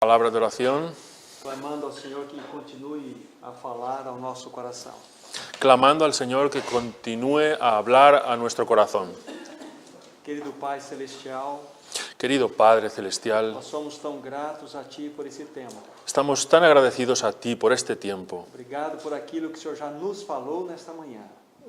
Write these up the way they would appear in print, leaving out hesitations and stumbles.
Palabra de oración, clamando ao Senhor que continue a falar ao nosso coração. clamando al Señor que continúe a hablar a nuestro corazón. Querido Pai Celestial, Querido Padre Celestial, nós somos tão gratos a Ti por esse tempo. estamos tan agradecidos a ti por este tiempo. Obrigado por aquilo que o Senhor já nos falou nesta manhã.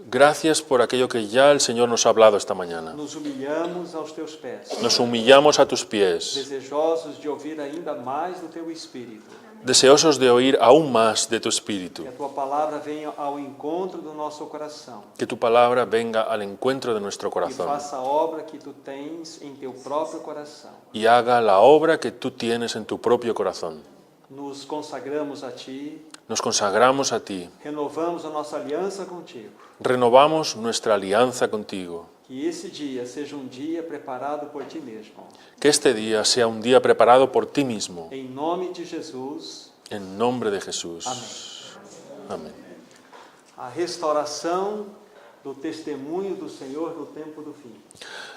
Gracias por aquello que ya el Señor nos ha hablado esta mañana. Nos humilhamos aos Teus pés, Nos humillamos a tus pies, desejosos de ouvir ainda mais do Teu Espírito. deseosos de oír aún más de tu Espíritu. Que a Tua palavra venha ao encontro do nosso coração Que tu palabra venga al encuentro de nuestro e corazón faça a obra que Tu tens em Teu próprio coração. y haga la obra que tú tienes en tu propio corazón. Nos consagramos a Ti, Nos consagramos a ti, renovamos a nossa aliança contigo. renovamos nuestra alianza contigo. Que esse dia seja dia preparado por Ti mesmo. Que este día sea un día preparado por ti mismo. Em nome de Jesus, En nombre de Jesús. amém. Amén. A restauração do testemunho do Senhor no tempo do fim.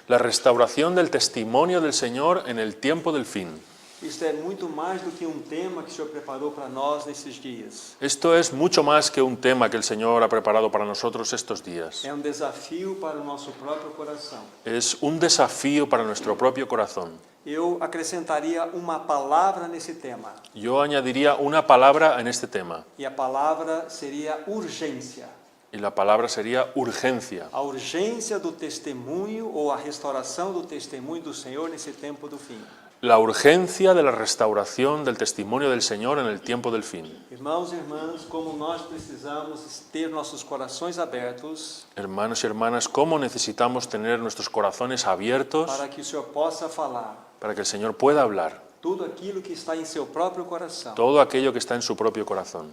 La restauración del testimonio del Señor en el tiempo del fin. Isto é muito mais do que tema que o Senhor preparou para nós nesses dias. Esto es mucho más que un tema que el Señor ha preparado para nosotros estos días. É desafio para o nosso próprio coração. Es un desafío para nuestro propio corazón. Eu acrescentaria uma palavra nesse tema. Yo añadiría una palabra en este tema, E a palavra seria urgência. y la palabra sería urgencia. A urgência do testemunho ou a restauração do testemunho do Senhor nesse tempo do fim. La urgencia de la restauración del testimonio del Señor en el tiempo del fin. Irmãos e irmãs, como nós precisamos ter nossos corações abertos Hermanos y hermanas, cómo necesitamos tener nuestros corazones abiertos para que o Senhor possa falar para que el Señor pueda hablar tudo aquilo que está em seu próprio coração. todo aquello que está en su propio corazón.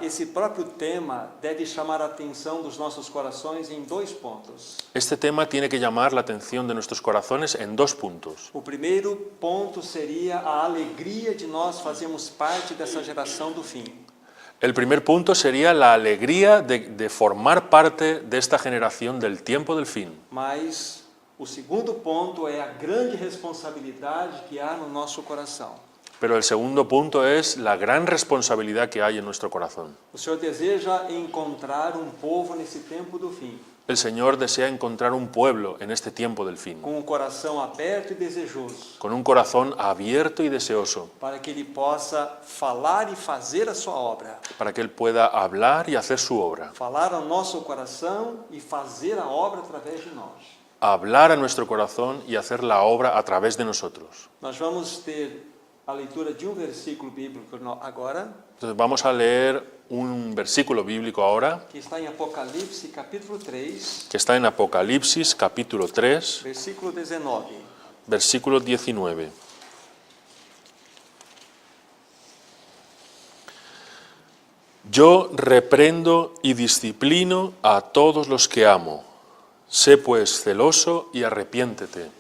Esse próprio tema deve chamar a atenção dos nossos corações em dois pontos. Este tema tiene que llamar la atención de nuestros corazones en dos puntos. O primeiro ponto seria a alegria de nós fazermos parte dessa geração do fim. El primer punto sería la alegría de formar parte de esta generación del tiempo del fin. Mas o segundo ponto é a grande responsabilidade que há no nosso coração. Pero el segundo punto es la gran responsabilidad que hay en nuestro corazón. O Senhor deseja encontrar povo nesse tempo do fim, El Señor desea encontrar un pueblo en este tiempo del fin, com coração aberto e desejoso, con un corazón abierto y deseoso, para que Ele possa falar e fazer a sua obra. para que Él pueda hablar y hacer su obra. Falar ao nosso coração e fazer a obra através de nós. Hablar a nuestro corazón y hacer la obra a través de nosotros. Nós vamos ter a leitura de versículo bíblico agora, Entonces vamos a leer un versículo bíblico ahora, que está em Apocalipse capítulo 3, que está en Apocalipsis capítulo 3, versículo 19. versículo 19. Yo reprendo y disciplino a todos los que amo. Sé pues celoso y arrepiéntete.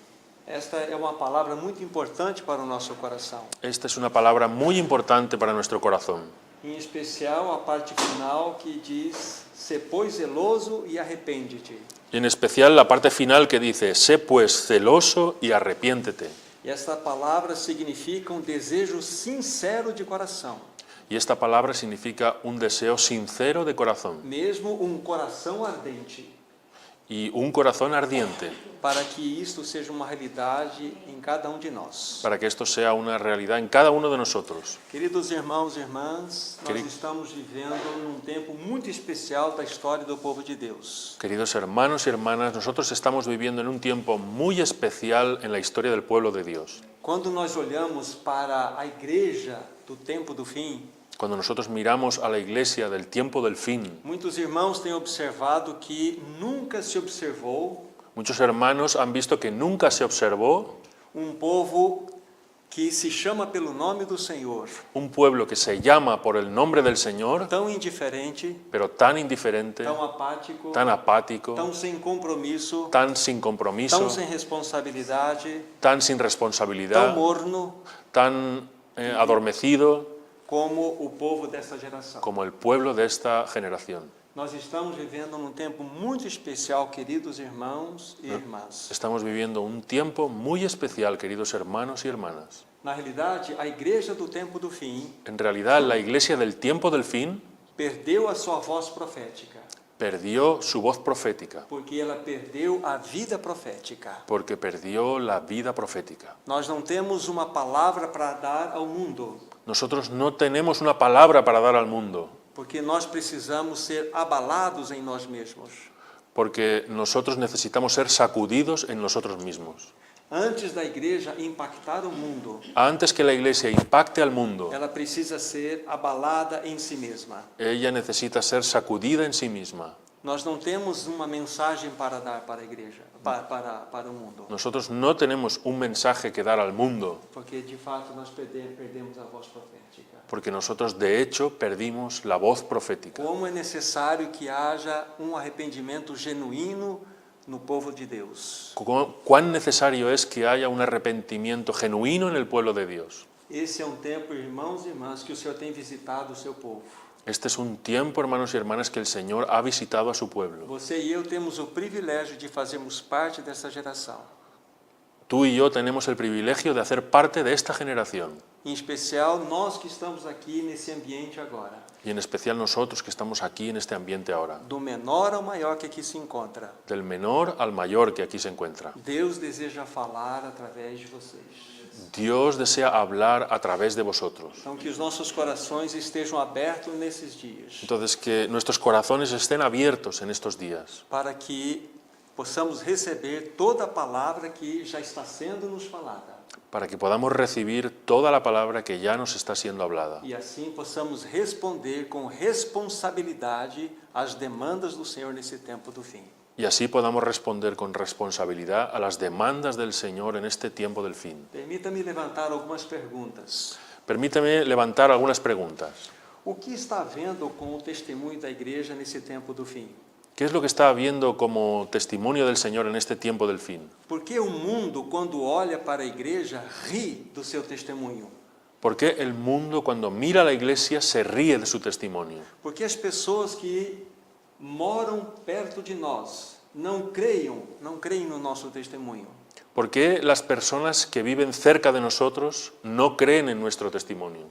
Esta é uma palavra muito importante para o nosso coração. Esta es una palabra muy importante para nuestro corazón. Em especial a parte final que diz: "Sê pois zeloso e arrepende-te". Y en especial la parte final que dice, sé pues celoso y arrepiéntete. E esta palavra significa desejo sincero de coração. Y esta palabra significa un deseo sincero de corazón Mesmo coração ardente. y un corazón ardiente Para que isto seja uma realidade em cada de nós. para que esto sea una realidad en cada uno de nosotros. Queridos irmãos e irmãs, nós estamos vivendo tempo muito especial da história do povo de Deus. Queridos hermanos y hermanas, nosotros estamos viviendo en un tiempo muy especial en la historia del pueblo de Dios. Quando nós olhamos para a igreja do tempo do fim, Cuando nosotros miramos a la iglesia del tiempo del fin, muitos irmãos têm observado que nunca se observou muchos hermanos han visto que nunca se observó povo que se chama pelo nome do Senhor, un pueblo que se llama por el nombre del Señor, tão indiferente, pero tan indiferente, tão apático, tan apático, tão sem compromisso, tan sin compromiso, tão sem responsabilidade, tan sin tão responsabilidad, morno tan adormecido como o povo dessa geração. como el pueblo de esta generación. Nós estamos vivendo num tempo muito especial, queridos irmãos e irmãs. Estamos viviendo un tiempo muy especial, queridos hermanos y hermanas. Na realidade, a igreja do tempo do fim En realidad, la iglesia del tiempo del fin perdeu a sua voz profética, perdió su voz profética, porque ela perdeu a vida profética. porque perdió la vida profética. Nós não temos uma palavra para dar ao mundo, Nosotros no tenemos una palabra para dar al mundo, porque nós precisamos ser abalados em nós mesmos. porque nosotros necesitamos ser sacudidos en nosotros mismos. Antes da igreja impactar o mundo, Antes que la iglesia impacte al mundo, ela precisa ser abalada em si mesma. ella necesita ser sacudida en sí misma. Nós não temos uma mensagem para dar para a igreja, para o mundo, Nosotros no tenemos un mensaje que dar al mundo, porque de fato nós perdemos a voz profética. porque nosotros de hecho perdimos la voz profética. Como é necessário que haja arrependimento genuíno no povo de Deus. Cuán necesario es que haya un arrepentimiento genuino en el pueblo de Dios. Esse é tempo, irmãos e irmãs, que o Senhor tem visitado o seu povo. Este es un tiempo, hermanos y hermanas, que el Señor ha visitado a su pueblo. Você e eu temos o privilégio de fazermos parte dessa geração. Tú y yo tenemos el privilegio de hacer parte de esta generación, Em especial, nós que estamos aqui nesse ambiente agora. y en especial nosotros que estamos aquí en este ambiente ahora, Do menor ao maior que aqui se encontra. del menor al mayor que aquí se encuentra. Deus deseja falar através de vocês. Dios desea hablar a través de vosotros. Então, que os nossos corações estejam abertos nesses dias, Entonces, que nuestros corazones estén abiertos en estos días, para que possamos receber toda a palavra que já está sendo nos falada. para que podamos recibir toda la palabra que ya nos está siendo hablada. E assim possamos responder com responsabilidade às demandas do Senhor nesse tempo do fim. Y así podamos responder con responsabilidad a las demandas del Señor en este tiempo del fin. Permita-me levantar algumas perguntas. Permítame levantar algunas preguntas. O que está havendo com o testemunho da igreja nesse tempo do fim? ¿Qué es lo que está habiendo como testimonio del Señor en este tiempo del fin? Por que o mundo, quando olha para a igreja, ri do seu testemunho? ¿Por qué el mundo cuando mira a la iglesia se ríe de su testimonio? Porque as pessoas que moram perto de nós não creem no nosso testemunho. ¿Por qué las personas que viven cerca de nosotros no creen en nuestro testimonio?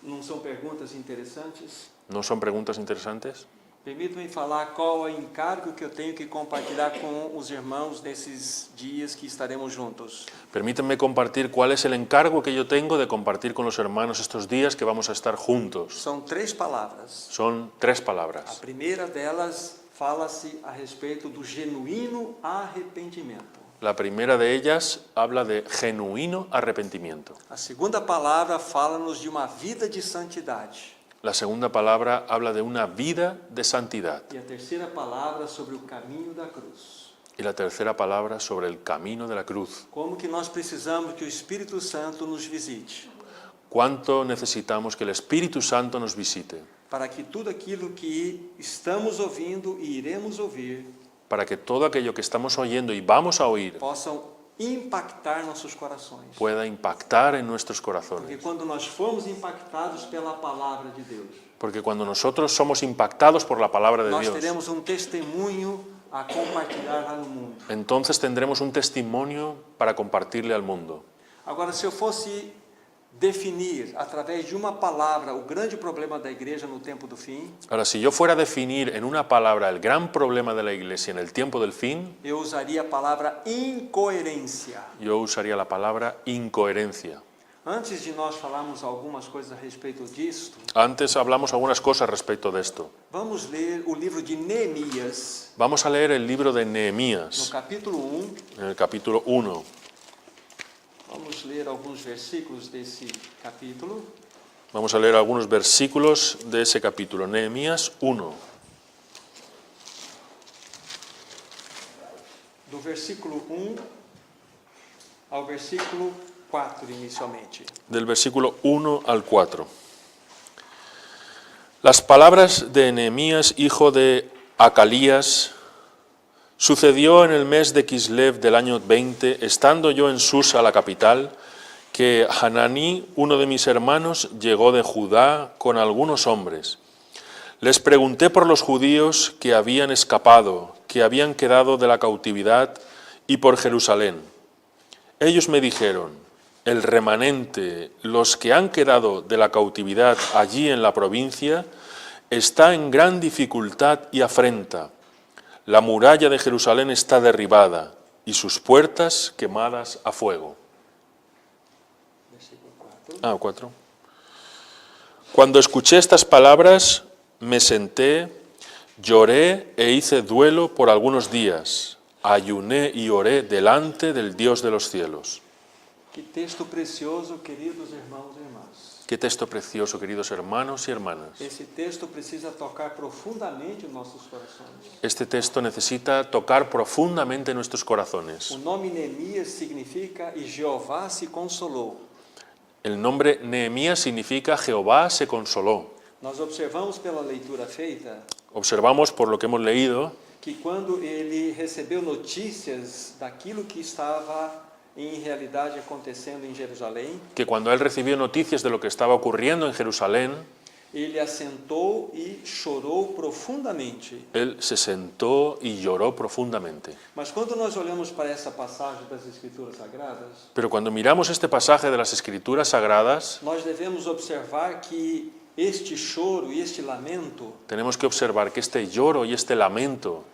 Não são perguntas interessantes? ¿No son preguntas interesantes? Permita-me falar qual é o encargo que eu tenho que compartilhar com os irmãos nesses dias que estaremos juntos. Permítanme compartir cuál es el encargo que yo tengo de compartir con los hermanos estos días que vamos a estar juntos. São 3 palavras. Son 3 A palabras. primeira delas fala-se a respeito do genuíno arrependimento. La primera de ellas habla de genuino arrepentimiento. A segunda palavra fala-nos de uma vida de santidade. La segunda palabra habla de una vida de santidad. E a terceira palavra sobre o caminho da cruz. Y la tercera palabra sobre el camino de la cruz. Como que nós precisamos que o Espírito Santo nos visite, ¿Cuánto necesitamos que el Espíritu Santo nos visite? para que tudo aquilo que estamos ouvindo e iremos ouvir Para que todo aquello que estamos oyendo y vamos a oír possam impactar nossos corações. pueda impactar en nuestros Porque corazones. quando nós formos impactados pela palavra de Deus, Porque cuando nosotros somos impactados por la palabra de nós Dios, teremos testemunho a compartilhar lá no mundo. entonces tendremos un testimonio para compartirle al mundo. Agora, se eu fosse definir através de uma palavra o grande problema da igreja no tempo do fim, Ahora, si yo fuera a definir en una palabra el gran problema de la iglesia en el tiempo del fin, eu usaria a palavra incoerência. yo usaría la palabra incoherencia. Antes de nós falarmos algumas coisas a respeito disto, Antes hablamos algunas cosas respecto de esto. vamos ler o livro de Neemias, Vamos a leer el libro de no Nehemías, capítulo 1. en el capítulo 1. Vamos ler alguns versículos desse capítulo. Vamos a leer algunos versículos de ese capítulo. Nehemías 1. Do versículo 1 ao versículo 4 inicialmente. Del versículo 1 al 4. Las palabras de Nehemías, hijo de Acalías. Sucedió en el mes de Kislev del año 20, estando yo en Susa, la capital, que Hananí, uno de mis hermanos, llegó de Judá con algunos hombres. Les pregunté por los judíos que habían escapado, que habían quedado de la cautividad, y por Jerusalén. Ellos me dijeron: el remanente, los que han quedado de la cautividad allí en la provincia, está en gran dificultad y afrenta. La muralla de Jerusalén está derribada y sus puertas quemadas a fuego. 4. Cuando escuché estas palabras, me senté, lloré e hice duelo por algunos días. Ayuné y oré delante del Dios de los cielos. Que texto precioso, queridos irmãos e irmãs. Qué texto precioso, queridos hermanos y hermanas. Esse texto precisa tocar profundamente os nossos corações. Este texto necesita tocar profundamente nuestros corazones. O nome Neemias significa "e Jeová se consolou". El nombre Nehemías significa Jehová se consoló. Nós observamos pela leitura feita Observamos por lo que hemos leído que quando ele recebeu notícias daquilo que estava em realidade acontecendo em Jerusalém, que cuando él recibió noticias de lo que estaba ocurriendo en Jerusalén, ele assentou e chorou profundamente. él se sentó y lloró profundamente. Mas quando nós olhamos para essa passagem das Escrituras Sagradas, Pero cuando miramos este pasaje de las Escrituras Sagradas, nós devemos observar que este choro e este lamento tenemos que observar que este lloro y este lamento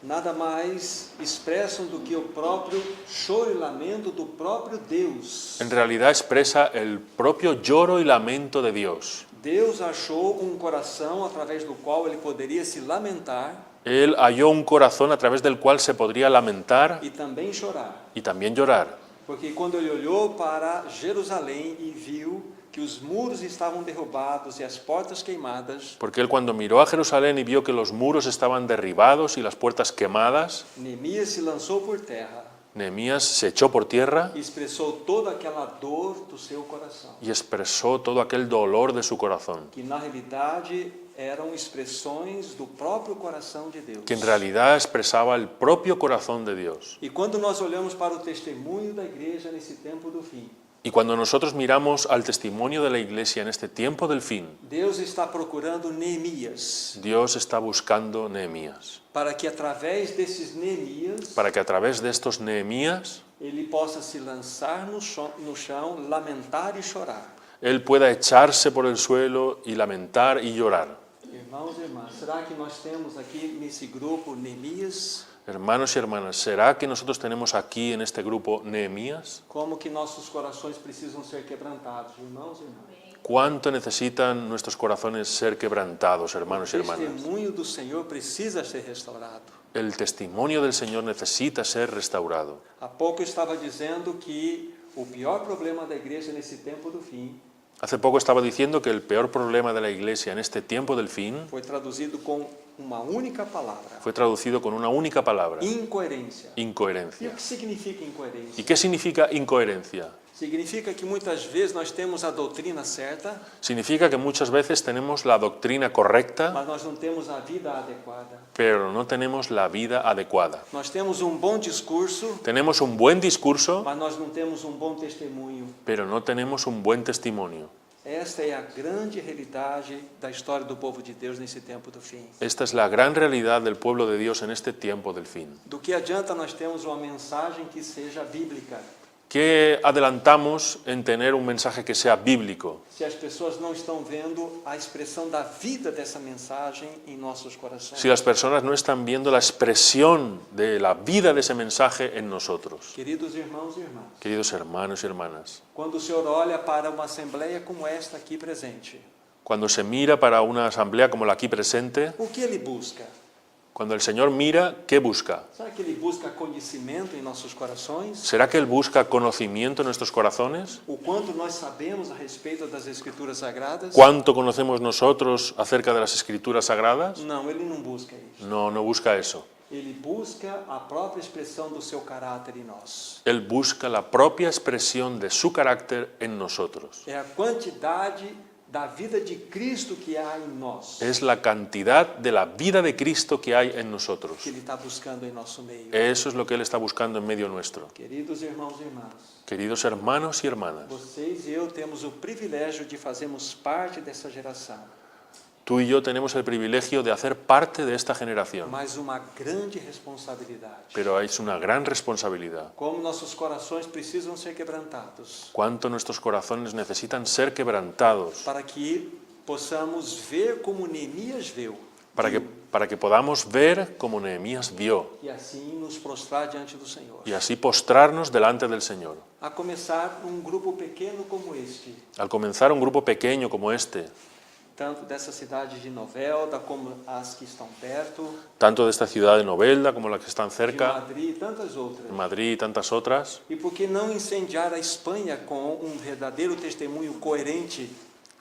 nada mais expressam do que o próprio choro e lamento do próprio Deus. en realidad expresa el propio lloro y lamento de Dios. Deus achou coração através do qual ele poderia se lamentar Él halló un corazón a través del cual se podría lamentar e também chorar. y también llorar. Porque quando ele olhou para Jerusalém e viu que os muros estavam derrubados e as portas queimadas, Porque él cuando miró a Jerusalén y vio que los muros estaban derribados y las puertas quemadas, Neemias se lançou por terra Nehemías se echó por tierra e expressou toda aquela dor do seu coração, y expresó todo aquel dolor de su corazón, que na realidade eram expressões do próprio coração de Deus. que en realidad expresaba el propio corazón de Dios. E quando nós olhamos para o testemunho da igreja nesse tempo do fim, Y cuando nosotros miramos al testimonio de la Iglesia en este tiempo del fin, Deus está procurando Neemias, Dios está buscando Nehemías, para que através desses Neemias para que a través de estos Nehemías ele possa se lançar no chão, lamentar e chorar. él pueda echarse por el suelo y lamentar y llorar. Irmãos e irmãs, será que nós temos aqui nesse grupo Neemias? Hermanos y hermanas, ¿será que nosotros tenemos aquí en este grupo Nehemías? Como que nossos corações precisam ser quebrantados, irmãos e irmãs? ¿Cuánto necesitan nuestros corazones ser quebrantados, hermanos y O hermanas? testemunho do Senhor precisa ser restaurado. El testimonio del Señor necesita ser restaurado. Há pouco eu estava dizendo que o pior problema da igreja nesse tempo do fim Hace poco estaba diciendo que el peor problema de la Iglesia en este tiempo del fin foi traduzido com uma única palavra: fue traducido con una única palabra: incoerência. E incoherencia. o que significa incoerência? ¿Y qué significa incoherencia? Significa que muitas vezes nós temos a doutrina certa, Significa que muchas veces tenemos la doctrina correcta, mas nós não temos a vida adequada. pero no tenemos la vida adecuada. Nós temos bom discurso, Tenemos un buen discurso, mas nós não temos bom testemunho. pero no tenemos un buen testimonio. Esta é a grande realidade da história do povo de Deus nesse tempo do fim. Esta es la gran realidad del pueblo de Dios en este tiempo del fin. Do que adianta nós termos uma mensagem que seja bíblica, ¿Qué adelantamos en tener un mensaje que sea bíblico se as pessoas não estão vendo a expressão da vida dessa mensagem em nossos corações? si las personas no están viendo la expresión de la vida de ese mensaje en nosotros? Queridos irmãos e irmãs, Queridos hermanos y hermanas, quando o Senhor olha para uma assembleia como esta aqui presente, cuando se mira para una asamblea como la aquí presente, o que ele busca? cuando el Señor mira, ¿qué busca? Será que ele busca conhecimento em nossos corações? ¿Será que Él busca conocimiento en nuestros corazones? O quanto nós sabemos a respeito das Escrituras Sagradas? ¿Cuánto conocemos nosotros acerca de las Escrituras Sagradas? Não, ele não busca isso. No, no busca eso. Ele busca a própria expressão do seu caráter em nós. Él busca la propia expresión de su carácter en nosotros. É a quantidade da vida de Cristo que há em nós, Es la cantidad de la vida de Cristo que hay en nosotros. que ele está buscando em nosso meio. Eso es lo que Él está buscando en medio nuestro. Queridos irmãos e irmãs, Queridos hermanos y hermanas, vocês e eu temos o privilégio de fazermos parte dessa geração. Tú y yo tenemos el privilegio de hacer parte de esta generación, mas uma grande responsabilidade. pero es una gran responsabilidad. Como nossos corações precisam ser quebrantados, Cuánto nuestros corazones necesitan ser quebrantados para que possamos ver como Neemias viu, para que podamos ver como Nehemías vio e assim nos prostrar diante do Senhor. y así postrarnos delante del Señor. A começar grupo pequeno como este, Al comenzar un grupo pequeño como este, tanto dessa cidade de Novelda como as que estão perto, tanto de esta ciudad de Novelda como las que están de cerca, Madrid e tantas outras. Madrid y tantas otras, E por que não incendiar a Espanha com verdadeiro testemunho coerente?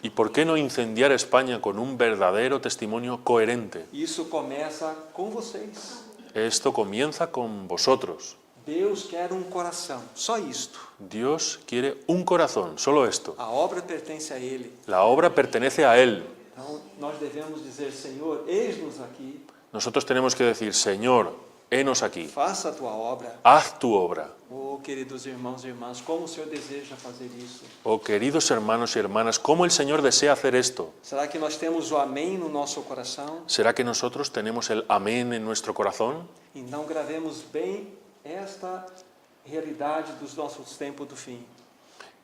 ¿y por qué no incendiar España con un verdadero testimonio coherente? Isso começa com vocês. Esto comienza con vosotros. Deus quer coração, só isto. Dios quiere un corazón, solo esto. A obra pertence a Ele. La obra pertenece a Él. Então, nós devemos dizer, Senhor, eis-nos aqui, Nosotros tenemos que decir, Señor, henos aquí, faça a Tua obra. haz tu obra. Oh, queridos irmãos e irmãs, como o Senhor deseja fazer isso? Oh, queridos hermanos y hermanas, ¿cómo el Señor desea hacer esto? Será que nós temos o amém no nosso coração? ¿Será que nosotros tenemos el amén en nuestro corazón? Então, gravemos bem esta realidade dos nossos tempos do fim.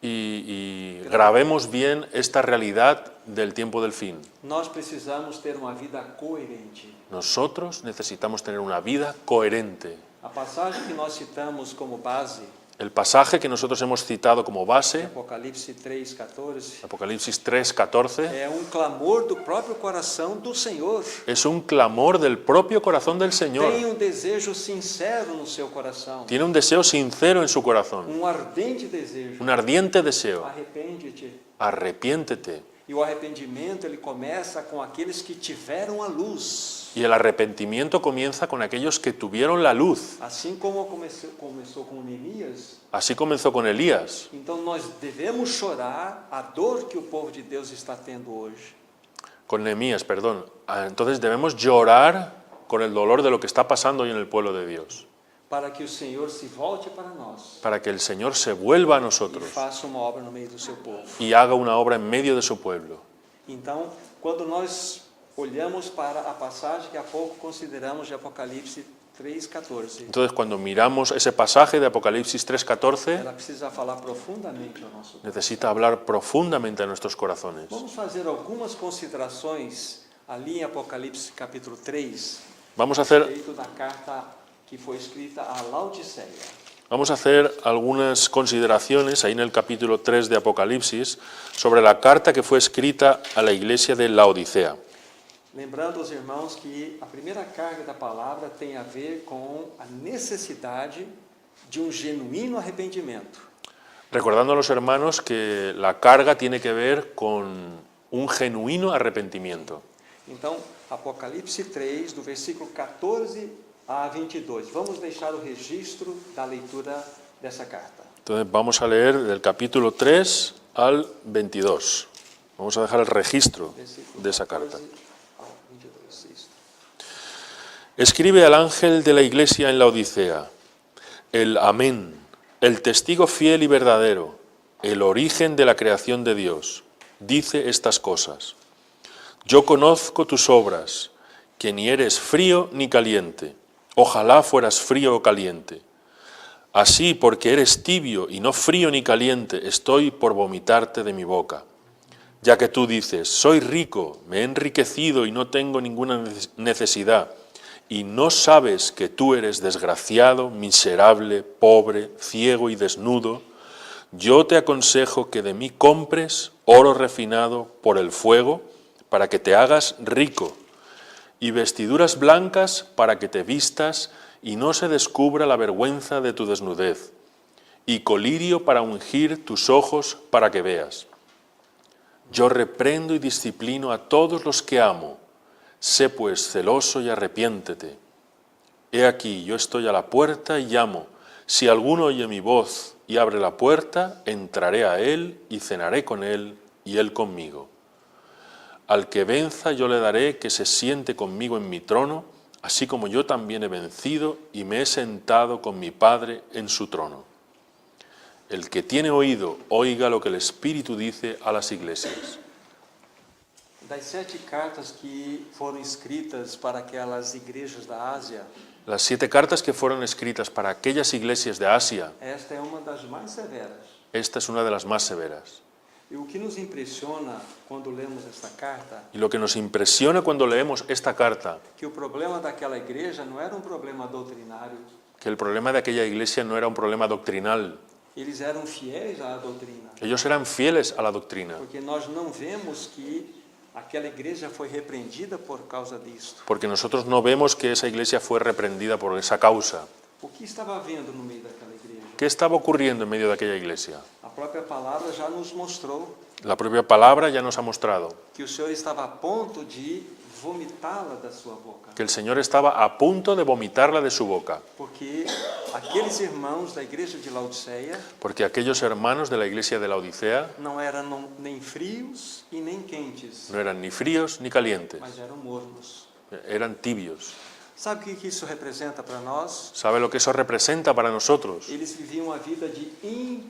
Y grabemos bien esta realidad del tiempo del fin. Nós precisamos ter uma vida coerente. Nosotros necesitamos tener una vida coherente. A passagem que nós citamos como base, El pasaje que nosotros hemos citado como base, Apocalipse 3:14, Apocalipsis 3:14, é clamor do próprio coração do Senhor. es un clamor del propio corazón del Señor. Tem desejo sincero no seu coração, Tiene un deseo sincero en su corazón, ardente desejo. un ardiente deseo. Arrepende-te. Arrepiéntete. E o arrependimento ele começa com aqueles que tiveram a luz. Y el arrepentimiento comienza con aquellos que tuvieron la luz. Assim como começou com Neemias, Así comenzó con Elías. então nós devemos chorar a dor que o povo de Deus está tendo hoje. Con Nehemías, perdón. Entonces debemos llorar con el dolor de lo que está pasando hoy en el pueblo de Dios. Para que o Senhor se volte para nós Para que el Señor se vuelva a e nosotros faça uma obra no meio do seu povo. y haga una obra en medio de su pueblo. Então, quando nós olhamos para a passagem que há pouco consideramos de Apocalipse 3:14, Entonces cuando miramos ese pasaje de Apocalipsis 3:14, ela precisa falar profundamente ao nosso coração. necesita hablar profundamente a nuestros corazones. Vamos fazer algumas considerações ali em Apocalipse capítulo 3, Vamos a hacer respeito da carta que foi escrita a Laodiceia. Vamos a hacer algunas consideraciones ahí en el capítulo 3 de Apocalipsis sobre la carta que fue escrita a la iglesia de Laodicea. Lembrando aos irmãos que a primeira carga da palavra tem a ver com a necessidade de genuíno arrependimento. Recordando a los hermanos que la carga tiene que ver con un genuino arrepentimiento. Então, Apocalipse 3, do versículo 14 a 22. Vamos deixar o registro da leitura dessa carta. Entonces vamos a leer del capítulo 3 al 22. Vamos a dejar el registro de esa carta. 14 ao 22, isso. Escribe al ángel de la iglesia en la Odisea, el Amén, el testigo fiel y verdadero, el origen de la creación de Dios, dice estas cosas. Yo conozco tus obras, que ni eres frío ni caliente. Ojalá fueras frío o caliente. Así, porque eres tibio y no frío ni caliente, estoy por vomitarte de mi boca. Ya que tú dices, soy rico, me he enriquecido y no tengo ninguna necesidad, y no sabes que tú eres desgraciado, miserable, pobre, ciego y desnudo, yo te aconsejo que de mí compres oro refinado por el fuego, para que te hagas rico, y vestiduras blancas para que te vistas y no se descubra la vergüenza de tu desnudez, y colirio para ungir tus ojos para que veas. Yo reprendo y disciplino a todos los que amo, sé pues celoso y arrepiéntete. He aquí, yo estoy a la puerta y llamo, si alguno oye mi voz y abre la puerta, entraré a él y cenaré con él y él conmigo. Al que venza yo le daré que se siente conmigo en mi trono, así como yo también he vencido y me he sentado con mi Padre en su trono. El que tiene oído, oiga lo que el Espíritu dice a las iglesias. Das 7 cartas que foram escritas para aquelas igrejas da Ásia, Las 7 cartas que fueron escritas para aquellas iglesias de Asia, esta é uma das mais severas. esta es una de las más severas. E o que nos impressiona quando lemos esta carta, Y lo que nos impresiona cuando leemos esta carta, que o problema daquela igreja não era um problema doutrinário. que el problema de aquella iglesia no era un problema doctrinal. Eles eram fiéis à doutrina, Ellos eran fieles a la doctrina, porque nós não vemos que aquela igreja foi repreendida por causa disto. porque nosotros no vemos que esa iglesia fue reprendida por esa causa. O que estava havendo no meio daquela igreja? ¿Qué estaba ocurriendo en medio de aquella iglesia? A própria palavra já nos mostrou La propia palabra ya nos ha mostrado que o Senhor estava a ponto de vomitá-la da sua boca. que el Señor estaba a punto de vomitarla de su boca, Porque aqueles irmãos da igreja de Laodiceia porque aquellos hermanos de la iglesia de la Odisea não eram nem frios e nem quentes, no eran ni fríos ni calientes, mas eram mornos. eran tibios. Sabe o que isso representa para nós? ¿Sabe lo que eso representa para nosotros? Eles viviam uma vida de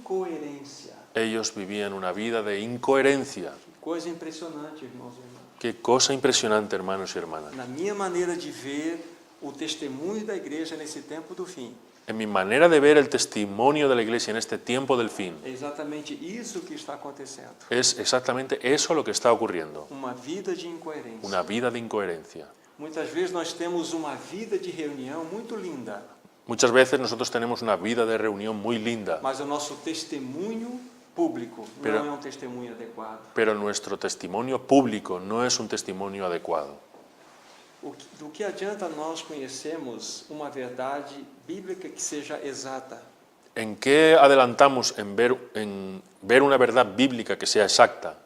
incoerência. Ellos vivían una vida de incoherencia. Coisa impressionante, irmãos e irmãs. Qué cosa impresionante, hermanos y hermanas. Na minha maneira de ver o testemunho da igreja nesse tempo do fim, En mi manera de ver el testimonio de la iglesia en este tiempo del fin, é exatamente isso que está acontecendo. es exactamente eso lo que está ocurriendo. Uma vida de incoerência. Una vida de incoherencia. Muitas vezes nós temos uma vida de reunião muito linda, Muchas veces nosotros tenemos una vida de reunión muy linda, mas o nosso testemunho público Pero- não é um testemunho adequado. pero nuestro testimonio público no es un testimonio adecuado. Do que adianta nós conhecermos uma verdade bíblica que seja exata? ¿En qué adelantamos en ver una verdad bíblica que sea exacta?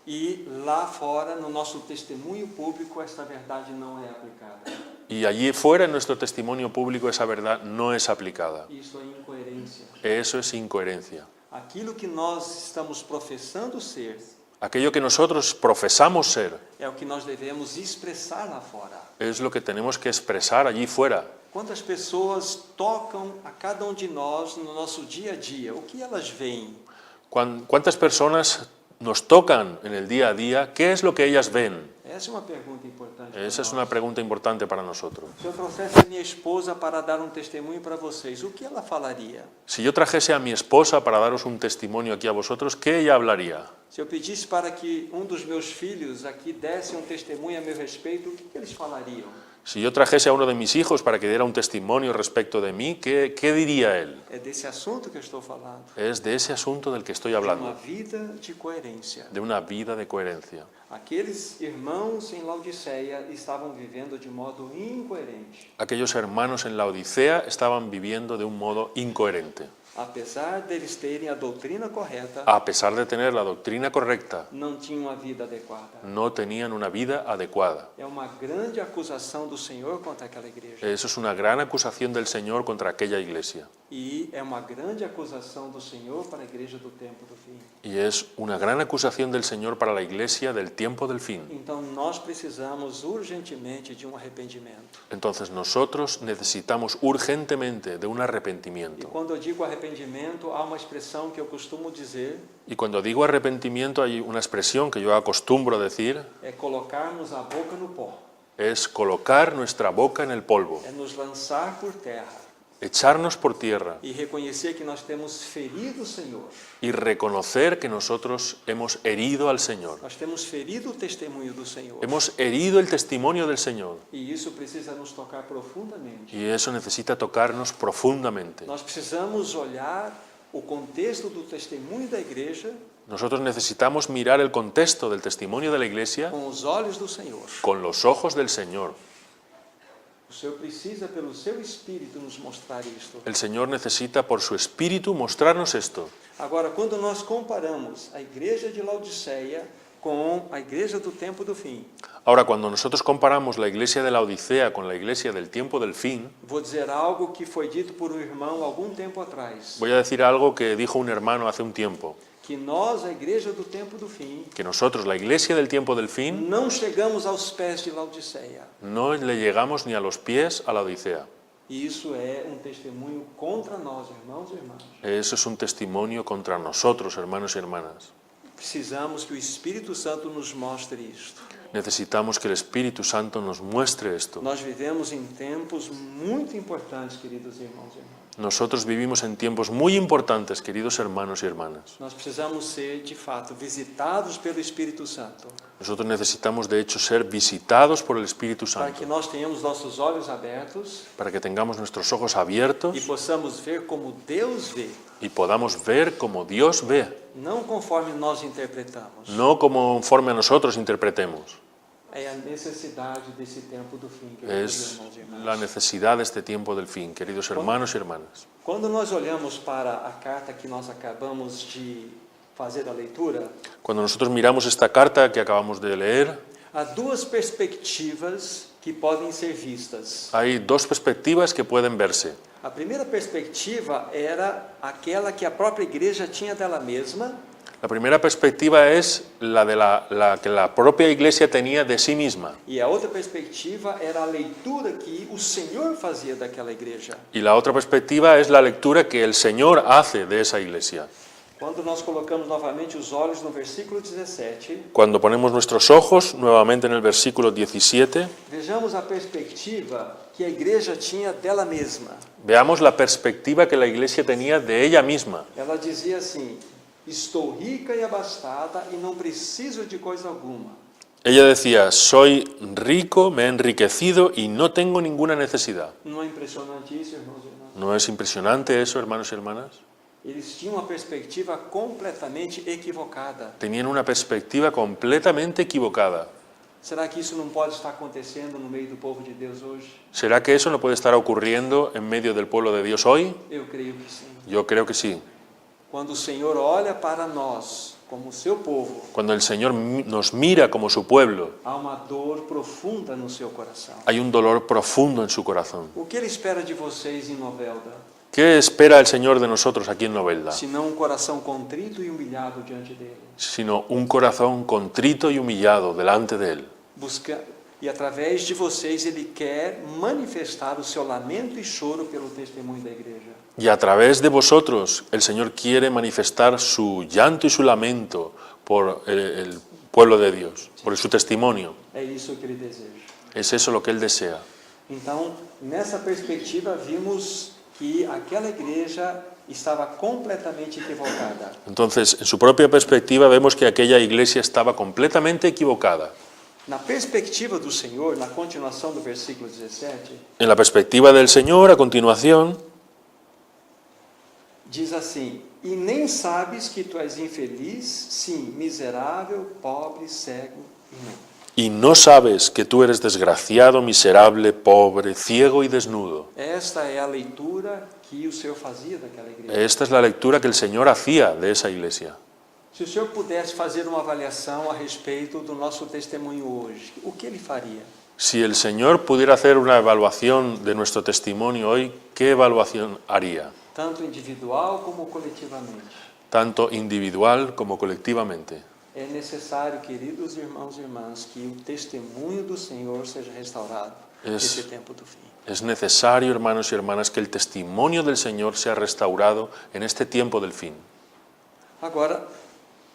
E lá fora, no nosso testemunho público, esta verdade não é aplicada. Y allí fuera en nuestro testimonio público esa verdad no es aplicada. Isso é incoerência. Eso es incoherencia. Aquilo que nós estamos professando ser Aquello que nosotros profesamos ser é o que nós devemos expressar lá fora. es lo que tenemos que expresar allí fuera. Quantas pessoas tocam a cada de nós no nosso dia a dia? O que elas veem? ¿Cuántas personas nos tocan en el día a día? ¿Qué es lo que ellas ven? Essa é uma pergunta importante. para Esa es nós. una pregunta importante para nosotros. Se eu trouxesse a minha esposa para dar um testemunho para vocês, o que ela falaria? Si yo trajese a mi esposa para daros un testimonio aquí a vosotros, ¿qué ella hablaría? Se eu pedisse para que dos meus filhos aqui desse um testemunho a meu respeito, o que eles falariam? Si yo trajese a uno de mis hijos para que diera un testimonio respecto de mí, ¿qué diría él? É desse assunto que eu estou falando. Es de ese asunto del que estoy De uma hablando, vida de coerência. de una vida de coherencia. Aqueles irmãos em Laodiceia estavam vivendo de modo incoerente. Aquellos hermanos en la Odisea estaban viviendo de un modo incoherente. Apesar deles terem a doutrina correta, A pesar de tener la doctrina correcta, não tinham a vida adequada. no tenían una vida adecuada. É uma grande acusação do Senhor contra aquela igreja. Eso es una gran acusación del Señor contra aquella iglesia. E é uma grande acusação do Senhor para a igreja do tempo do fim. Y es una gran acusación del Señor para la iglesia del tiempo del fin. Então nós precisamos urgentemente de um arrependimento. Entonces nosotros necesitamos urgentemente de un E arrepentimiento. quando eu digo arrependimento, há uma expressão que eu costumo dizer, Y cuando digo arrepentimiento hay una expresión que yo acostumbro a decir, é colocarmos a boca no pó, es colocar nuestra boca en el polvo, é nos lançar por terra echarnos por tierra e reconhecer que nós temos ferido o Senhor. y reconocer que nosotros hemos herido al Señor. Nós temos ferido o testemunho do Senhor. Hemos herido el testimonio del Señor E isso precisa nos tocar profundamente. y eso necesita tocarnos profundamente. Nós precisamos olhar o contexto do testemunho da igreja Nosotros necesitamos mirar el contexto del testimonio de la iglesia com os olhos do Senhor. con los ojos del Señor. O Senhor precisa, pelo seu Espírito, nos mostrar isto. El Señor necesita por su Espíritu mostrarnos esto. Agora, quando nós comparamos a igreja de Laodiceia com a igreja do tempo do fim, Ahora, cuando nosotros comparamos la iglesia de la Odisea con la iglesia del tiempo del fin, vou dizer algo que foi dito por um irmão algum tempo atrás, voy a decir algo que dijo un hermano hace un tiempo, que nós, a igreja do tempo do fim, que nosotros, la iglesia del tiempo del fin, não chegamos aos pés de Laodiceia. no le llegamos ni a los pies a la Odisea. E isso é um testemunho contra nós, irmãos e irmãs. Eso es un testimonio contra nosotros, hermanos y hermanas. precisamos que o Espírito Santo nos mostre isto. Necesitamos que el Espíritu Santo nos muestre esto. Nós vivemos em tempos muito importantes, queridos irmãos e irmãs. Nosotros vivimos en tiempos muy importantes, queridos hermanos y hermanas. Nós precisamos ser, de fato, visitados pelo Espírito Santo, Nosotros necesitamos, de hecho, ser visitados por el Espíritu para que Santo, nós tenhamos nossos olhos abertos para que tengamos nuestros ojos abiertos e possamos ver como Deus vê, y podamos ver como Dios ve, não conforme nós interpretamos. no conforme a nosotros interpretemos. É a necessidade desse tempo do fim, queridos Es irmãos e irmãs. la necesidad de este tiempo del fin, queridos hermanos y hermanas. Quando nós olhamos para a carta que nós acabamos de fazer a leitura, Cuando nosotros miramos esta carta que acabamos de leer, há duas perspectivas que podem ser vistas. hay dos perspectivas que pueden verse. A primeira perspectiva era aquela que a própria igreja tinha dela mesma, La primera perspectiva es la de la que la propia iglesia tenía de sí misma. e a outra perspectiva era a leitura que o Senhor fazia daquela igreja. Y la otra perspectiva es la lectura que el Señor hace de esa iglesia. Quando nós colocamos novamente os olhos no versículo 17, Cuando ponemos nuestros ojos nuevamente en el versículo 17, vejamos a perspectiva que a igreja tinha dela mesma. veamos la perspectiva que la iglesia tenía de ella misma. Ela dizia assim: estou rica e abastada e não preciso de coisa alguma. Ella decía, soy rico, me he enriquecido y no tengo ninguna necesidad. Não é impressionante isso, irmãos e irmãs? ¿No es impresionante eso, hermanos y hermanas? Eles tinham uma perspectiva completamente equivocada. Tenían una perspectiva completamente equivocada. Será que isso não pode estar acontecendo no meio do povo de Deus hoje? ¿Será que eso no puede estar ocurriendo en medio del pueblo de Dios hoy? Eu creio que sim. Yo creo que sí. Quando o Senhor olha para nós como seu povo, Cuando el Señor nos mira como su pueblo, há uma dor profunda no seu coração. hay un dolor profundo en su corazón. O que Ele espera de vocês em Novelda? ¿Qué espera el Señor de nosotros aquí en Novelda? Se não coração contrito e humilhado diante dele. Sino un corazón contrito y humillado delante de Él. E através de vocês Ele quer manifestar o seu lamento e choro pelo testemunho da igreja. Y a través de vosotros el Señor quiere manifestar su llanto y su lamento por el pueblo de Dios, por su testimonio. É isso que Ele deseja. Es eso lo que Él desea. Então, nessa perspectiva, vimos que aquela igreja estava completamente equivocada. Entonces, en su propia perspectiva vemos que aquella iglesia estaba completamente equivocada. Na perspectiva do Senhor, na continuação do versículo 17, En la perspectiva del Señor, a continuación, diz assim: e nem sabes que tu és infeliz, sim, miserável, pobre, cego e nu. y no sabes que tú eres desgraciado, miserable, pobre, ciego y desnudo. Esta é a leitura que o Senhor fazia daquela igreja. Esta es la lectura que el Señor hacía de esa iglesia. Se o Senhor pudesse fazer uma avaliação a respeito do nosso testemunho hoje, o que Ele faria? Si el Señor pudiera hacer una evaluación de nuestro testimonio hoy, ¿qué evaluación haría? Tanto individual como coletivamente. Tanto individual como colectivamente. É necessário, queridos irmãos e irmãs, que o testemunho do Senhor seja restaurado nesse tempo do fim. Es necesario, hermanos y hermanas, que el testimonio del Señor sea restaurado en este tiempo del fin. Agora,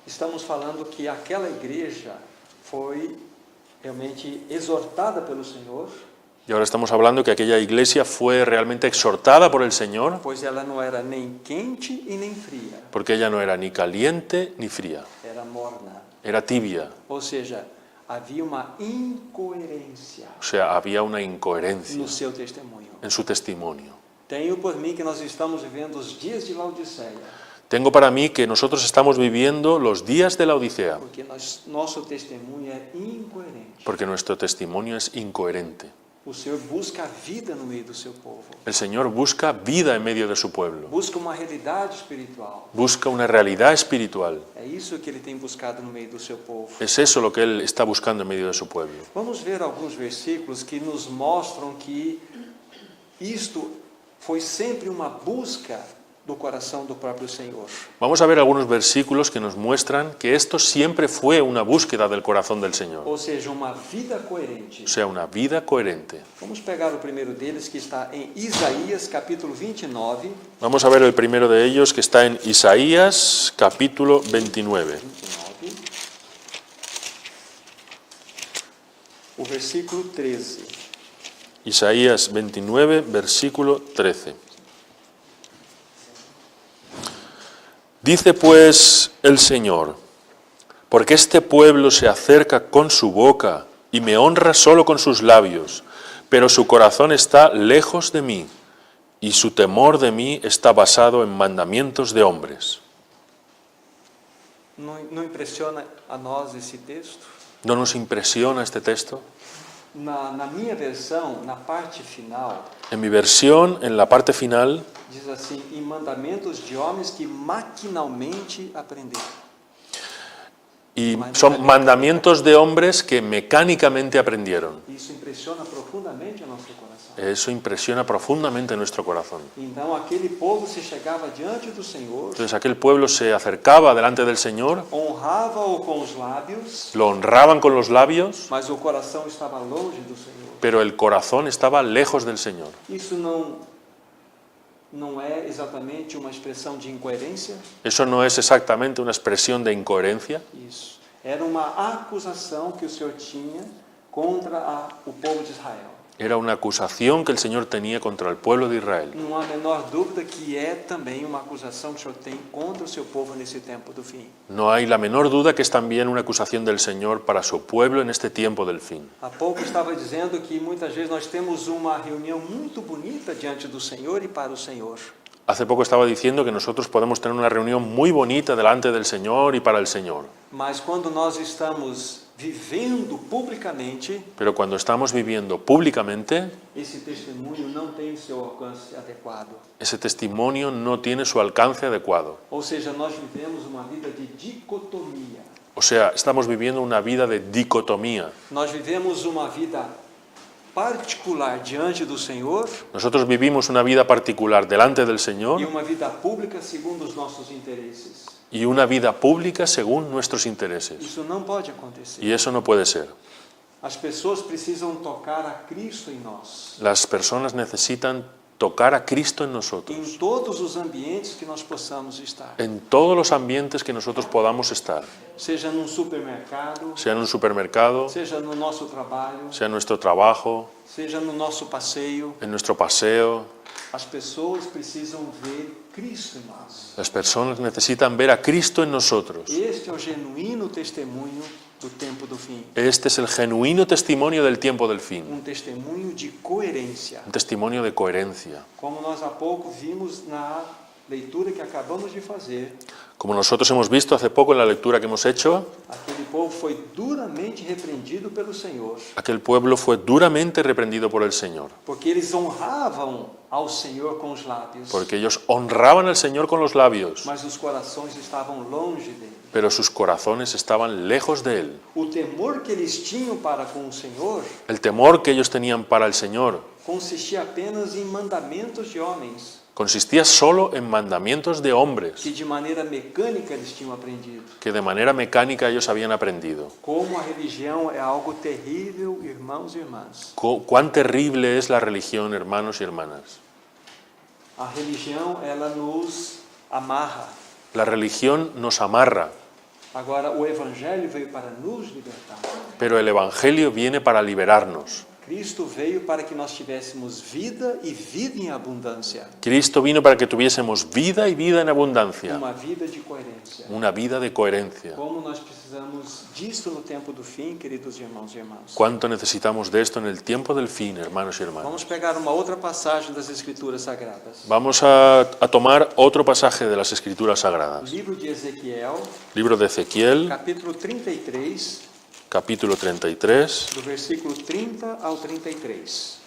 estamos falando que aquela igreja foi realmente exortada pelo Senhor, Y ahora estamos hablando que aquella iglesia fue realmente exhortada por el Señor, pois ela não era nem quente e nem fria, porque ella no era ni caliente ni fría, era morna. era tibia. Ou seja, havia uma incoerência O sea, había una incoherencia no seu testemunho. en su testimonio. Tenho por mim que nós estamos vivendo os dias de Laodiceia, Tengo para mí que nosotros estamos viviendo los días de la Odisea, porque nosso testemunho é incoerente. porque nuestro testimonio es incoherente. O Senhor busca a vida no meio do seu povo. El Señor busca vida en medio de su pueblo, Busca uma realidade espiritual. busca una realidad espiritual. É isso que Ele tem buscado no meio do seu povo. Es eso lo que Él está buscando en medio de su pueblo. Vamos ver alguns versículos que nos mostram que isto foi sempre uma busca do coração do próprio Senhor. Vamos a ver algunos versículos que nos muestran que esto siempre fue una búsqueda del corazón del Señor, Ou seja, uma vida coerente. o sea, una vida coherente. Vamos pegar o primeiro deles, que está em Isaías, capítulo 29. Vamos a ver el primero de ellos, que está en Isaías capítulo 29. 29. o versículo 13. Isaías 29, versículo 13. Dice pues el Señor, porque este pueblo se acerca con su boca y me honra solo con sus labios, pero su corazón está lejos de mí y su temor de mí está basado en mandamientos de hombres. Não impressiona a nós esse texto? ¿No nos impresiona este texto? Na minha versão, na parte final, En mi versión, en la parte final, diz assim, em mandamentos de homens que maquinalmente aprenderam. y son mandamientos de hombres que mecánicamente aprendieron. Isso impressiona profundamente o nosso coração. Eso impresiona profundamente nuestro corazón. Então aquele povo se chegava diante do Senhor, Entonces aquel pueblo se acercaba delante del Señor, honrava-o com os lábios, lo honraban con los labios, mas o coração estava longe do Senhor. pero el corazón estaba lejos del Señor. Isso não é exatamente uma expressão de incoerência? Eso no es exactamente una expresión de incoherencia. Isso. Era uma acusação que o Senhor tinha contra o povo de Israel. Era una acusación que el Señor tenía contra el pueblo de Israel. Não há a menor dúvida que é também uma acusação que o Senhor tem contra o seu povo nesse tempo do fim. No hay la menor duda que es también una acusación del Señor para su pueblo en este tiempo del fin. Há pouco estava dizendo que muitas vezes nós temos uma reunião muito bonita diante do Senhor e para o Senhor. Hace poco estaba diciendo que nosotros podemos tener una reunión muy bonita delante del Señor y para el Señor. Mas quando nós estamos vivendo publicamente, Pero cuando estamos viviendo públicamente, esse testemunho não tem o seu alcance adequado. ese testimonio no tiene su alcance adecuado. Ou seja, nós vivemos uma vida de dicotomia. O sea, estamos viviendo una vida de dicotomía. Nós vivemos uma vida particular diante do Senhor Nosotros vivimos una vida particular delante del e Señor uma vida pública segundo os nossos interesses. y una vida pública según nuestros intereses. Isso não pode acontecer. Y eso no puede ser. As pessoas precisam tocar a Cristo em nós, Las personas necesitan tocar a Cristo en nosotros, em todos os ambientes que nós possamos estar. en todos los ambientes que nosotros podamos estar, Seja num supermercado, sea en un supermercado, seja no nosso trabalho, sea en nuestro trabajo, seja no nosso passeio. en nuestro paseo. As pessoas precisam ver Cristo em nós. Las personas necesitan ver a Cristo en nosotros. Este é o genuíno testemunho do tempo do fim. Este es el genuino testimonio del tiempo del fin, Testemunho de coerência. un testimonio de coherencia. Como nós há pouco vimos na leitura que acabamos de fazer, Como nosotros hemos visto hace poco en la lectura que hemos hecho, aquele povo foi duramente repreendido pelo Senhor, aquel pueblo fue duramente reprendido por el Señor, porque eles honravam ao Senhor com os lábios, porque ellos honraban al Señor con los labios, mas os corações estavam longe dele. pero sus corazones estaban lejos de Él. O temor que eles tinham para com o Senhor El temor que ellos tenían para el Señor consistia apenas em mandamentos de homens, consistía solo en mandamientos de hombres que de maneira mecânica eles tinham aprendido. que de manera mecánica ellos habían aprendido. Como a religião é algo terrível, irmãos e irmãs. Cuán terrible es la religión, hermanos y hermanas. A religião, ela nos amarra. La religión nos amarra, Agora, o Evangelho veio para nos libertar. pero el Evangelio viene para liberarnos. Cristo veio para que nós tivéssemos vida e vida em abundância. Cristo vino para que tuviésemos vida y vida en abundancia, Uma vida de coerência. una vida de coherencia. Como nós precisamos disso no tempo do fim, queridos irmãos e irmãs. ¿Cuánto necesitamos de esto en el tiempo del fin, hermanos y hermanas? Vamos pegar uma outra passagem das Escrituras Sagradas. Vamos a tomar otro pasaje de las Escrituras Sagradas. Livro de Ezequiel, Libro de Ezequiel, capítulo 33, capítulo 33, do versículo 30 ao 33.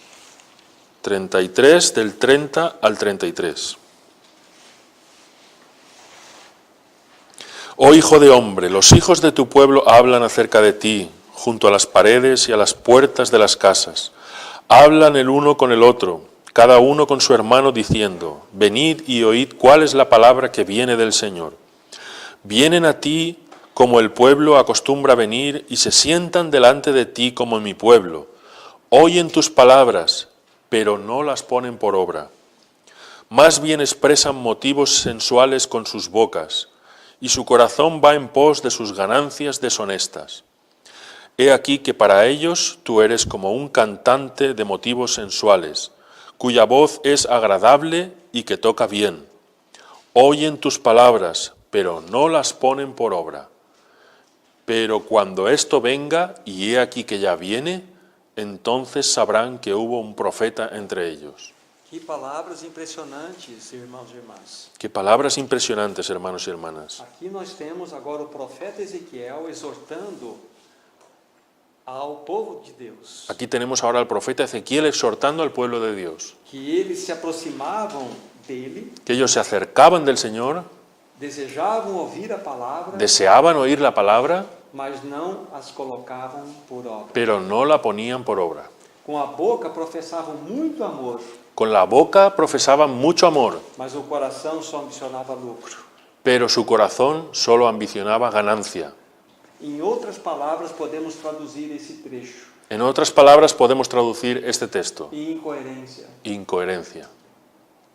33 del 30 al 33. Oh hijo de hombre, los hijos de tu pueblo hablan acerca de ti, junto a las paredes y a las puertas de las casas. Hablan el uno con el otro, cada uno con su hermano, diciendo, venid y oíd cuál es la palabra que viene del Señor. Vienen a ti como el pueblo acostumbra venir y se sientan delante de ti como mi pueblo. Oyen tus palabras, pero no las ponen por obra. Más bien expresan motivos sensuales con sus bocas, y su corazón va en pos de sus ganancias deshonestas. He aquí que para ellos tú eres como un cantante de motivos sensuales, cuya voz es agradable y que toca bien. Oyen tus palabras, pero no las ponen por obra. Pero cuando esto venga, y he aquí que ya viene, entonces sabrán que hubo un profeta entre ellos. Que palavras impressionantes, irmãos e irmãs. Qué palabras impresionantes, hermanos y hermanas. Aqui nós temos agora o profeta Ezequiel exortando ao povo de Deus. Aquí tenemos ahora al profeta Ezequiel exhortando al pueblo de Dios, Que eles se aproximavam dele, que ellos se acercaban del Señor, desejavam ouvir a palavra, deseaban oír la palabra, mas não as colocavam por obra. pero no la ponían por obra. Com a boca professavam muito amor, Con la boca profesaban mucho amor, mas o coração só ambicionava lucro. pero su corazón solo ambicionaba ganancia. Em outras palavras, podemos traduzir esse trecho: En otras palabras podemos traducir este texto: incoerência. incoherencia.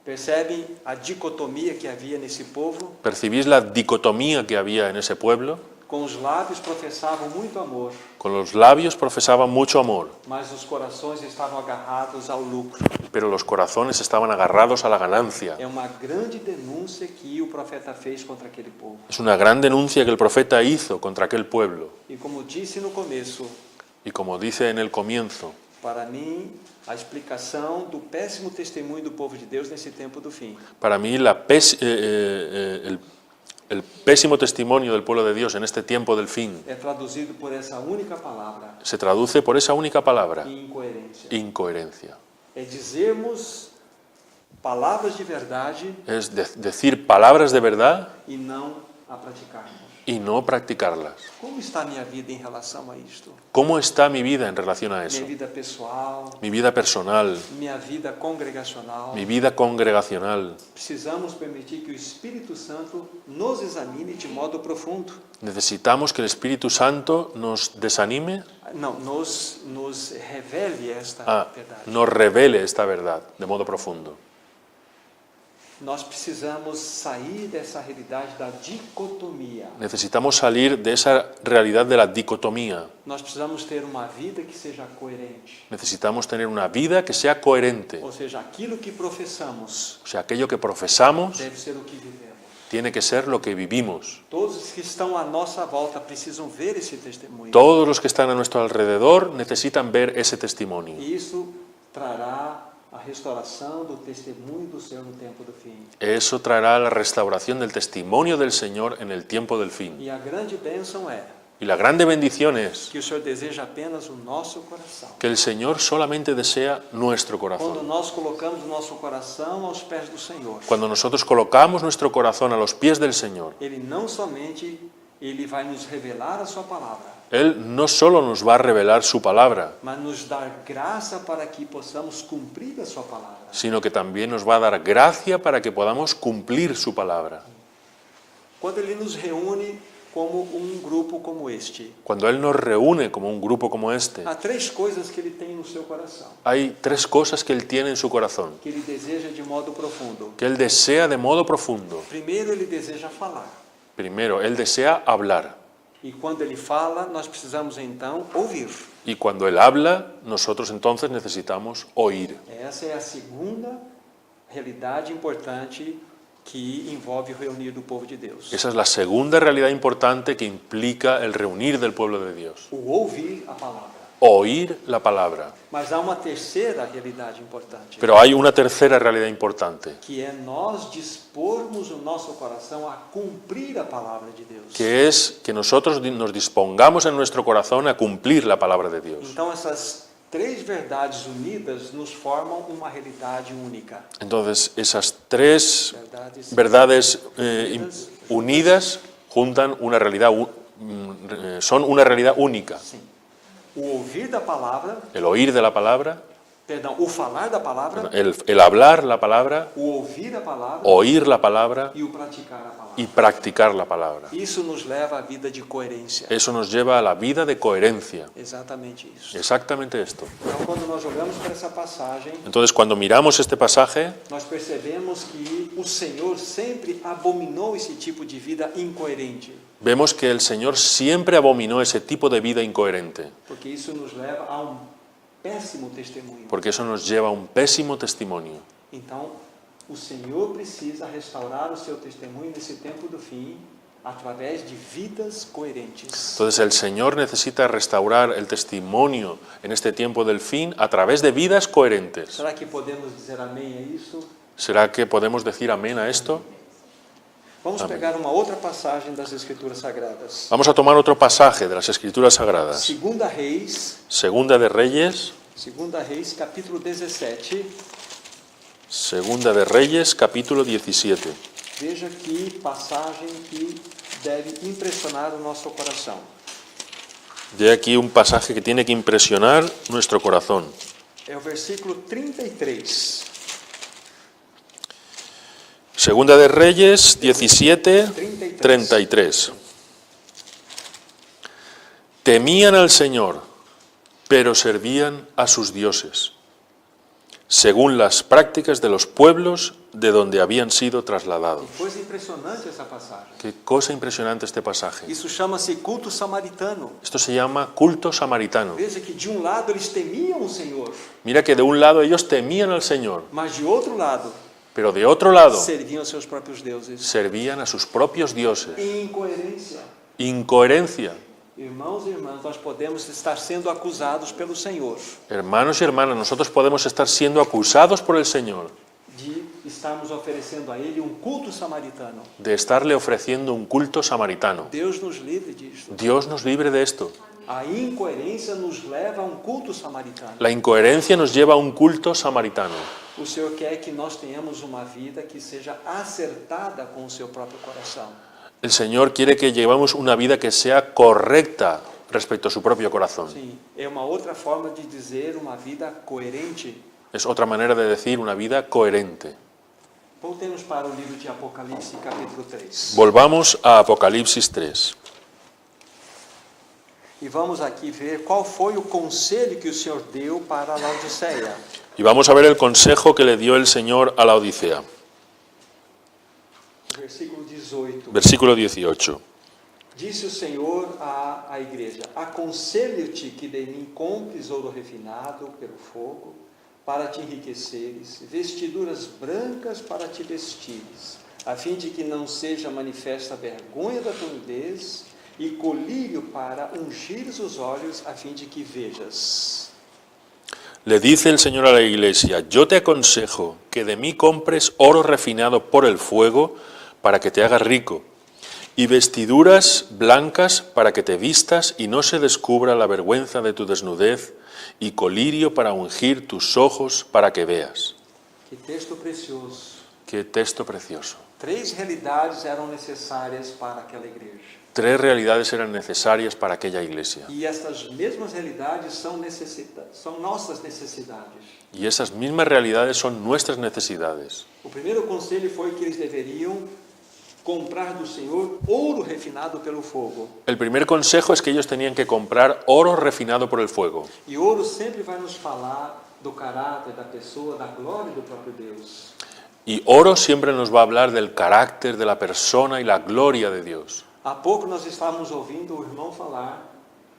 Percebem a dicotomia que havia nesse povo? ¿Percibís la dicotomía que había en ese pueblo? Com os lábios professavam muito amor, Con los labios profesaban mucho amor, mas os corações estavam agarrados ao lucro. pero los corazones estaban agarrados a la ganancia. É uma grande denúncia que o profeta fez contra aquele povo. Es una gran denuncia que el profeta hizo contra aquel pueblo. E como disse no começo, Y como dice en el comienzo, para mim, a explicação do péssimo testemunho do povo de Deus nesse tempo do fim para mí el pésimo testimonio del pueblo de Dios en este tiempo del fin é traduzido por essa única palavra: se traduce por esa única palabra: incoerência. incoherencia. É dizermos palavras de verdade Es decir palabras de verdad e não a praticarmos. y no practicarlas. Como está a minha vida em relação a isto? ¿Cómo está mi vida en relación a eso? Minha vida pessoal, Mi vida personal, minha vida congregacional. mi vida congregacional. Precisamos permitir que o Espírito Santo nos examine de modo profundo. Necesitamos que el Espíritu Santo nos desanime, Não, nos revele esta verdade. nos revele esta verdad de modo profundo. Nós precisamos sair dessa realidade da dicotomia. Necesitamos salir de esa realidad de la dicotomía. Nós precisamos ter uma vida que seja coerente. Necesitamos tener una vida que sea coherente. Ou seja, aquilo que professamos O sea, aquello que profesamos deve ser o que vivemos. tiene que ser lo que vivimos. Todos os que estão à nossa volta precisam ver esse testemunho. Todos los que están a nuestro alrededor necesitan ver ese testimonio. E isso trará a restauração do testemunho do Senhor no tempo do fim. Eso traerá la restauración del testimonio del Señor en el tiempo del fin. E a grande bênção é Y la grande bendición es que o Senhor deseja apenas o nosso coração. que el Señor solamente desea nuestro Quando corazón. nós colocamos o nosso coração aos pés do Senhor, Cuando nosotros colocamos nuestro corazón a los pies del Señor, Ele não somente vai nos revelar a sua palavra, Él no solo nos va a revelar su palabra, mas nos dar graça para que possamos cumprir a sua palavra. sino que también nos va a dar gracia para que podamos cumplir su palabra. Quando Ele nos reúne como grupo como este, Cuando Él nos reúne como un grupo como este, há três coisas que Ele tem no seu coração, hay tres cosas que Él tiene en su corazón, que Ele deseja de modo profundo. que Él desea de modo profundo. Primeiro, Ele deseja falar. Primero, Él desea hablar. E quando Ele fala, nós precisamos então ouvir. Y cuando Él habla, nosotros entonces necesitamos oír. Essa é a segunda realidade importante que envolve o reunir do povo de Deus. Esa es la segunda realidad importante que implica el reunir del pueblo de Dios. O ouvir a palavra. Oír la palabra. Mas há uma terceira realidade importante, Pero hay una tercera realidad importante, que é nós dispormos o nosso coração a cumprir a palavra de Deus. que es que nosotros nos dispongamos en nuestro corazón a cumplir la palabra de Dios. Então essas três verdades unidas nos formam uma realidade única. Entonces, esas tres Verdades verdades unidas juntan una realidad, son una realidad única. Sim. O ouvir da palavra El oír de la palabra Perdão, o falar da palavra, el hablar la palabra, o ouvir a palavra oír la palabra e o praticar a palavra. y practicar la palabra. Isso nos leva à vida de coerência. Eso nos lleva a la vida de coherencia. Exatamente isso. Exactamente esto. Então, quando nós olhamos para essa passagem, Entonces, cuando miramos este pasaje, nós percebemos que o Senhor sempre abominou esse tipo de vida incoerente, vemos que el Señor siempre abominó ese tipo de vida incoherente, porque isso nos leva a péssimo testemunho. porque eso nos lleva a un pésimo testimonio. Então, o Senhor precisa restaurar o seu testemunho nesse tempo do fim, através de vidas coerentes. Entonces, el Señor necesita restaurar el testimonio en este tiempo del fin a través de vidas coherentes. Será que podemos dizer amém a isso? ¿Será que podemos decir amén a esto? Vamos pegar uma outra passagem das Escrituras Sagradas. Vamos a tomar otro pasaje de las Escrituras Sagradas. Segunda Reis, Segunda de Reyes, capítulo 17. Segunda de Reyes, capítulo 17. Veja que passagem que deve impressionar o nosso coração. De aquí un pasaje que tiene que impresionar nuestro corazón. É o versículo 33. Segunda de Reyes 17, 33. Temían al Señor, pero servían a sus dioses, según las prácticas de los pueblos de donde habían sido trasladados. Coisa impressionante essa passagem. Qué cosa impresionante este pasaje. Isso chama-se culto samaritano. Esto se llama culto samaritano. Veja que de um lado eles temiam o Senhor, Mira que de un lado ellos temían al Señor, mas de outro lado pero de otro lado serviam seus próprios deuses. servían a sus propios dioses. Incoerência. Incoherencia. Irmãos e irmãs, nós podemos estar sendo acusados pelo Senhor Hermanos y hermanas, nosotros podemos estar siendo acusados por el Señor de estarmos oferecendo a Ele culto samaritano. de estarle ofreciendo un culto samaritano. Deus nos livre disso. Dios nos libre de esto. A incoerência nos leva a culto samaritano. La incoherencia nos lleva a un culto samaritano. O Senhor quer que nós tenhamos uma vida que seja acertada com o seu próprio coração. El Señor quiere que llevemos una vida que sea correcta respecto a su propio corazón. Sim, é uma outra forma de dizer uma vida coerente. Es otra manera de decir una vida coherente. Voltemos para o livro de Apocalipse, capítulo 3. Volvamos a Apocalipsis 3. E vamos aqui ver qual foi o conselho que o Senhor deu para a Laodiceia. Y vamos a ver el consejo que le dio el Señor a la Odisea. Versículo 18. Versículo 18. Disse o Senhor à igreja: aconselho-te que de mim compres ouro refinado pelo fogo, para te enriqueceres, vestiduras brancas para te vestires, a fim de que não seja manifesta a vergonha da tua nudez, e colírio para ungires os olhos, a fim de que vejas. Le dice el Señor a la iglesia: yo te aconsejo que de mí compres oro refinado por el fuego para que te hagas rico, y vestiduras blancas para que te vistas y no se descubra la vergüenza de tu desnudez, y colirio para ungir tus ojos para que veas. Que texto precioso. Qué texto precioso. 3 realidades eram necessárias para aquela igreja. 3 realidades eran necesarias para aquella iglesia. E estas mesmas realidades são nossas necessidades. Y esas mismas realidades son nuestras necesidades. O primeiro conselho foi que eles deveriam comprar do Senhor ouro refinado pelo fogo. El primer consejo es que ellos tenían que comprar oro refinado por el fuego. E ouro sempre vai nos falar do caráter da pessoa, da glória do próprio Deus. Y oro siempre nos va a hablar del carácter de la persona y la gloria de Dios. Há pouco nós estávamos ouvindo o irmão falar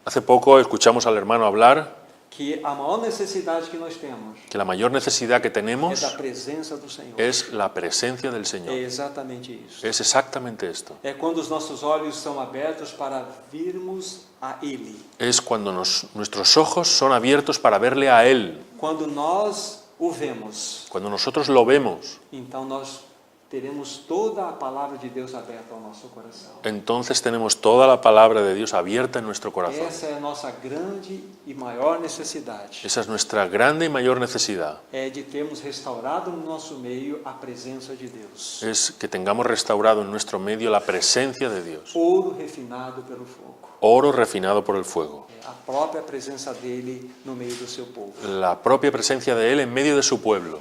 Hace poco escuchamos al hermano hablar que a maior necessidade que nós temos que la mayor necesidad que é tenemos da presença do Senhor. es la presencia del É Señor. exatamente isso. Es exactamente esto. É quando os nossos olhos são abertos para virmos a Ele. Es cuando nuestros ojos son abiertos para verle a Él. Quando nós o vemos, Cuando nosotros lo vemos, então nós teremos toda a palavra de Deus aberta ao nosso coração. entonces tenemos toda la palabra de Dios abierta en nuestro corazón. Essa é a nossa grande e maior necessidade. Esa es nuestra grande y mayor necesidad, É de termos restaurado no nosso meio a presença de Deus. es que tengamos restaurado en nuestro medio la presencia de Dios, Ouro refinado pelo fogo. oro refinado por el fuego, A própria presença dele no meio do seu povo. la propia presencia de Él en medio de su pueblo.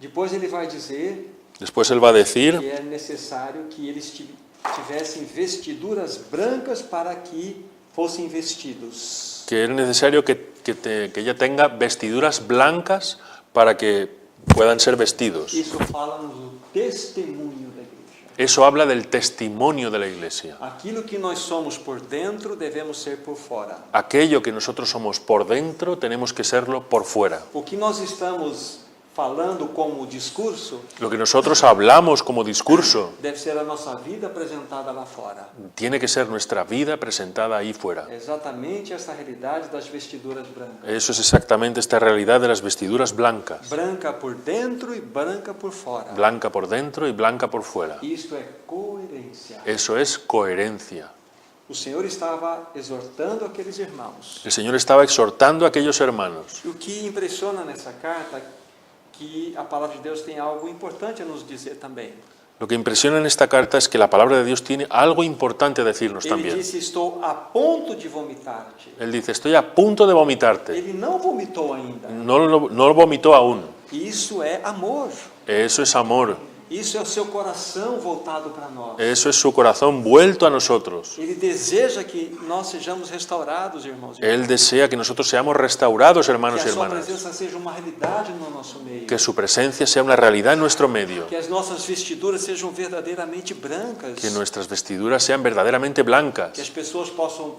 Depois ele vai dizer Después Él va a decir que é necessário que eles tivessem vestiduras brancas para que fossem vestidos. que es necesario que ella tenga vestiduras blancas para que puedan ser vestidos. Isso fala-nos do testemunho da igreja. Eso habla del testimonio de la Iglesia. Aquilo que nós somos por dentro, devemos ser por fora. Aquello que nosotros somos por dentro, tenemos que serlo por fuera. O que nós estamos falando como discurso, Lo que nosotros hablamos como discurso, deve ser a nossa vida apresentada lá fora. tiene que ser nuestra vida presentada ahí fuera. É exatamente essa realidade das vestiduras brancas. Eso es exactamente esta realidad de las vestiduras blancas. Branca por dentro e branca por fora. Blanca por dentro y blanca por fuera. Isto é coerência. Eso es coherencia. O Senhor estava exortando aqueles irmãos. El Señor estaba exhortando a aquellos hermanos. E o que impressiona nessa carta que a palavra de Deus tem algo importante a nos dizer também. Lo que impresiona en esta carta es que la palabra de Dios tiene algo importante a decirnos Ele también. disse: estou a ponto de vomitar-te. Él dice, estoy a punto de vomitarte. Ele não vomitou ainda. No lo vomitó aún. Isso é amor. Eso es amor. Isso é o seu coração voltado para nós. Eso es su corazón vuelto a nosotros. Ele deseja que nós sejamos restaurados, irmãos. Él desea que nosotros seamos restaurados, hermanos Que y a sua hermanas. presença seja uma realidade no nosso meio. Que su presencia sea una realidad en nuestro medio. Que as nossas vestiduras sejam verdadeiramente brancas. Que nuestras vestiduras sean verdaderamente blancas. Que as pessoas possam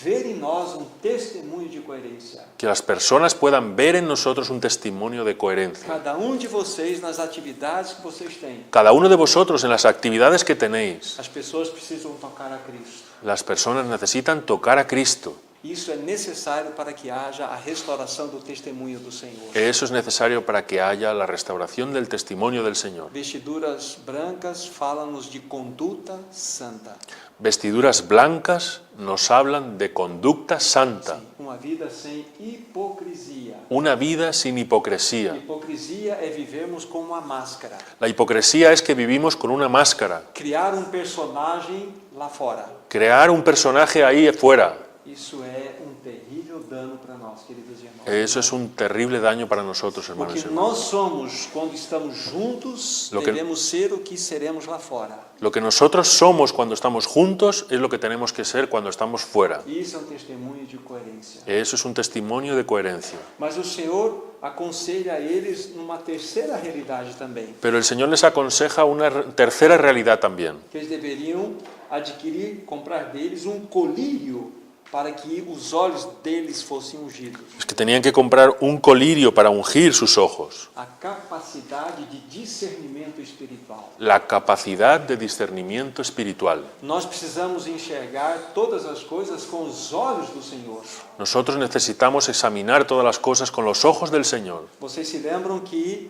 ver em nós um testemunho de coerência. Que las personas puedan ver en nosotros un testimonio de coherencia. Cada de vocês nas atividades que vocês têm. Cada uno de vosotros en las actividades que tenéis. As pessoas precisam tocar a Cristo. Las personas necesitan tocar a Cristo. Isso é necessário para que haja a restauração do testemunho do Senhor. Eso es necesario para que haya la restauración del testimonio del Señor. Vestiduras brancas falam-nos de conduta santa. Vestiduras blancas nos hablan de conducta santa. Uma vida sem hipocrisia. Una vida sin hipocresía. Hipocrisia é vivermos com uma máscara. La hipocresía es que vivimos con una máscara. Criar um personagem lá fora. Crear un personaje ahí afuera. Isso é terrível dano para nós, queridos irmãos. Eso es un terrible daño para nosotros, hermanos y Porque hermanas. nós somos, quando estamos juntos, devemos ser o que seremos lá fora. Lo que nosotros somos cuando estamos juntos es lo que tenemos que ser cuando estamos fuera. Isso é testemunho de coerência. Eso es un testimonio de coherencia. Mas o Senhor aconselha a eles numa terceira realidade também. Pero el Señor les aconseja una tercera realidad también. Que eles deveriam adquirir, comprar deles colírio para que os olhos deles fossem ungidos. Es que tenían que comprar un colirio para ungir sus ojos. A capacidade de discernimento espiritual. La capacidad de discernimiento espiritual. Nós precisamos enxergar todas as coisas com os olhos do Senhor. Nosotros necesitamos examinar todas las cosas con los ojos del Señor. Vocês se lembram que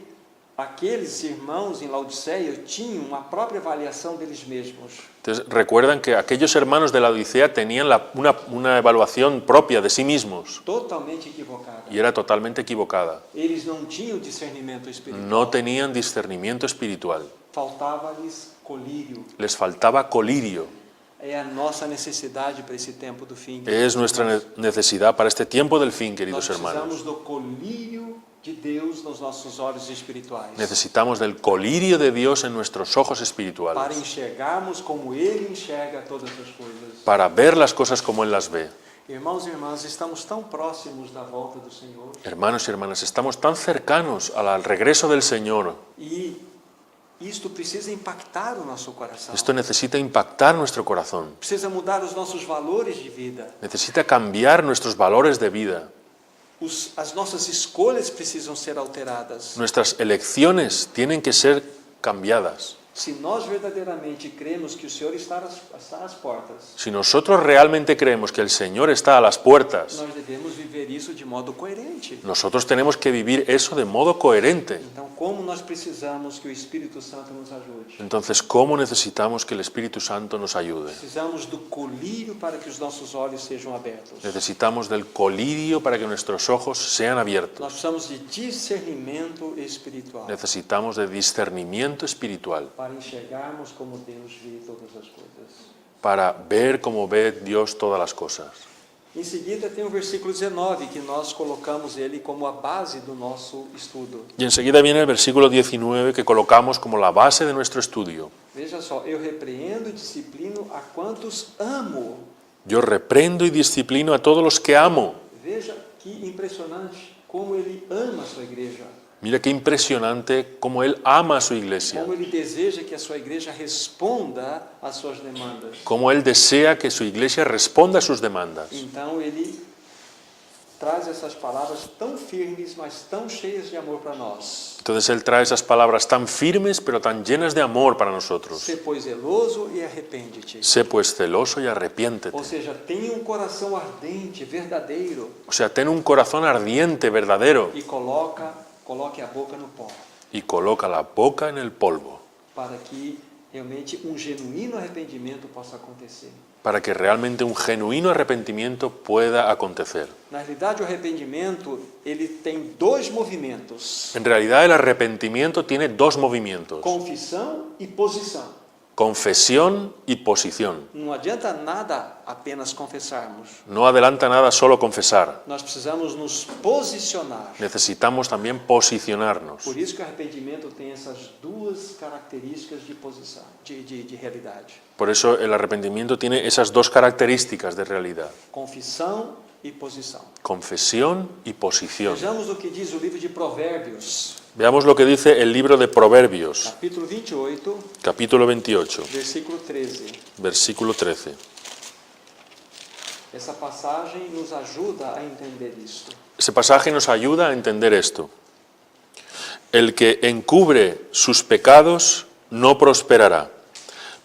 aqueles irmãos em Laodiceia tinham a própria avaliação deles mesmos. Entonces, recuerdan que aquellos hermanos de la Odisea tenían una evaluación propia de sí mismos Totalmente equivocada. y era totalmente equivocada. Eles não tinham discernimento espiritual. No tenían discernimiento espiritual. Faltava-lhes colírio. Les faltaba colirio. É a nossa necessidade para esse tempo do fim. Es nuestra necesidad para este tiempo del fin, Nós queridos hermanos. precisamos do colírio de Deus nos nossos olhos espirituais. Necesitamos del colirio de Dios en nuestros ojos Para espirituales. enxergarmos como Ele enxerga todas as coisas. Para ver las cosas como Él las ve. Irmãos e irmãs, estamos tão próximos da volta do Senhor. Hermanos y hermanas, estamos tan cercanos al regreso del Señor. E isto precisa impactar o nosso coração. Esto necesita impactar nuestro corazón. Precisa mudar os nossos valores de vida. Necesita cambiar nuestros valores de vida. As nossas escolhas precisam ser alteradas. Nuestras elecciones tienen que ser cambiadas. Se nós verdadeiramente cremos que o Senhor está às portas, Si nosotros realmente creemos que el Señor está a las puertas, nós devemos viver isso de modo coerente. nosotros tenemos que vivir eso de modo coherente. Então, como nós precisamos que o Espírito Santo nos ajude? Entonces, ¿cómo necesitamos que el Espíritu Santo nos ayude? Precisamos do colírio para que os nossos olhos sejam abertos. Necesitamos del colirio para que nuestros ojos sean abiertos. Nós precisamos de discernimento espiritual Necesitamos de discernimiento espiritual para enxergarmos como Deus vê todas as coisas. para ver como ve Dios todas las cosas. Em seguida tem o versículo 19, que nós colocamos ele como a base do nosso estudo. Y enseguida viene el versículo 19 que colocamos como la base de nuestro estudio. Veja só, eu repreendo e disciplino a quantos amo. Yo reprendo y disciplino a todos los que amo. Veja que impressionante como ele ama a sua igreja. Mira qué impresionante cómo Él ama a su iglesia, Como ele deseja que a sua igreja responda às suas demandas. cómo Él desea que su iglesia responda a sus demandas. Então ele traz essas palavras tão firmes, mas tão cheias de amor para nós. Entonces Él trae esas palabras tan firmes pero tan llenas de amor para nosotros. Sê, pois, zeloso e arrepende-te. Sé pues celoso y arrepiéntete. Ou seja, tenha um coração ardente, verdadeiro, O sea, ten un corazón ardiente, verdadero, e coloque a boca no pó, y coloca la boca en el polvo, para que realmente um genuíno arrependimento possa acontecer. para que realmente un genuino arrepentimiento pueda acontecer. Na realidade, o arrependimento, ele tem dois movimentos: En realidad el arrepentimiento tiene dos movimientos, confissão e posição. confesión y posición. Não adianta nada apenas confessarmos. No adelanta nada solo confesar, Nós precisamos nos posicionar. necesitamos también posicionarnos. Por isso que o arrependimento tem essas duas características de posição, de realidade: Por eso el arrepentimiento tiene esas dos características de realidad, confissão e posição. confesión y posición. Vejamos o que diz o livro de Provérbios, Veamos lo que dice el libro de Proverbios, capítulo 28, capítulo 28, versículo 13. versículo 13. Essa passagem nos ajuda a entender isto. Ese pasaje nos ayuda a entender esto. El que encubre sus pecados no prosperará,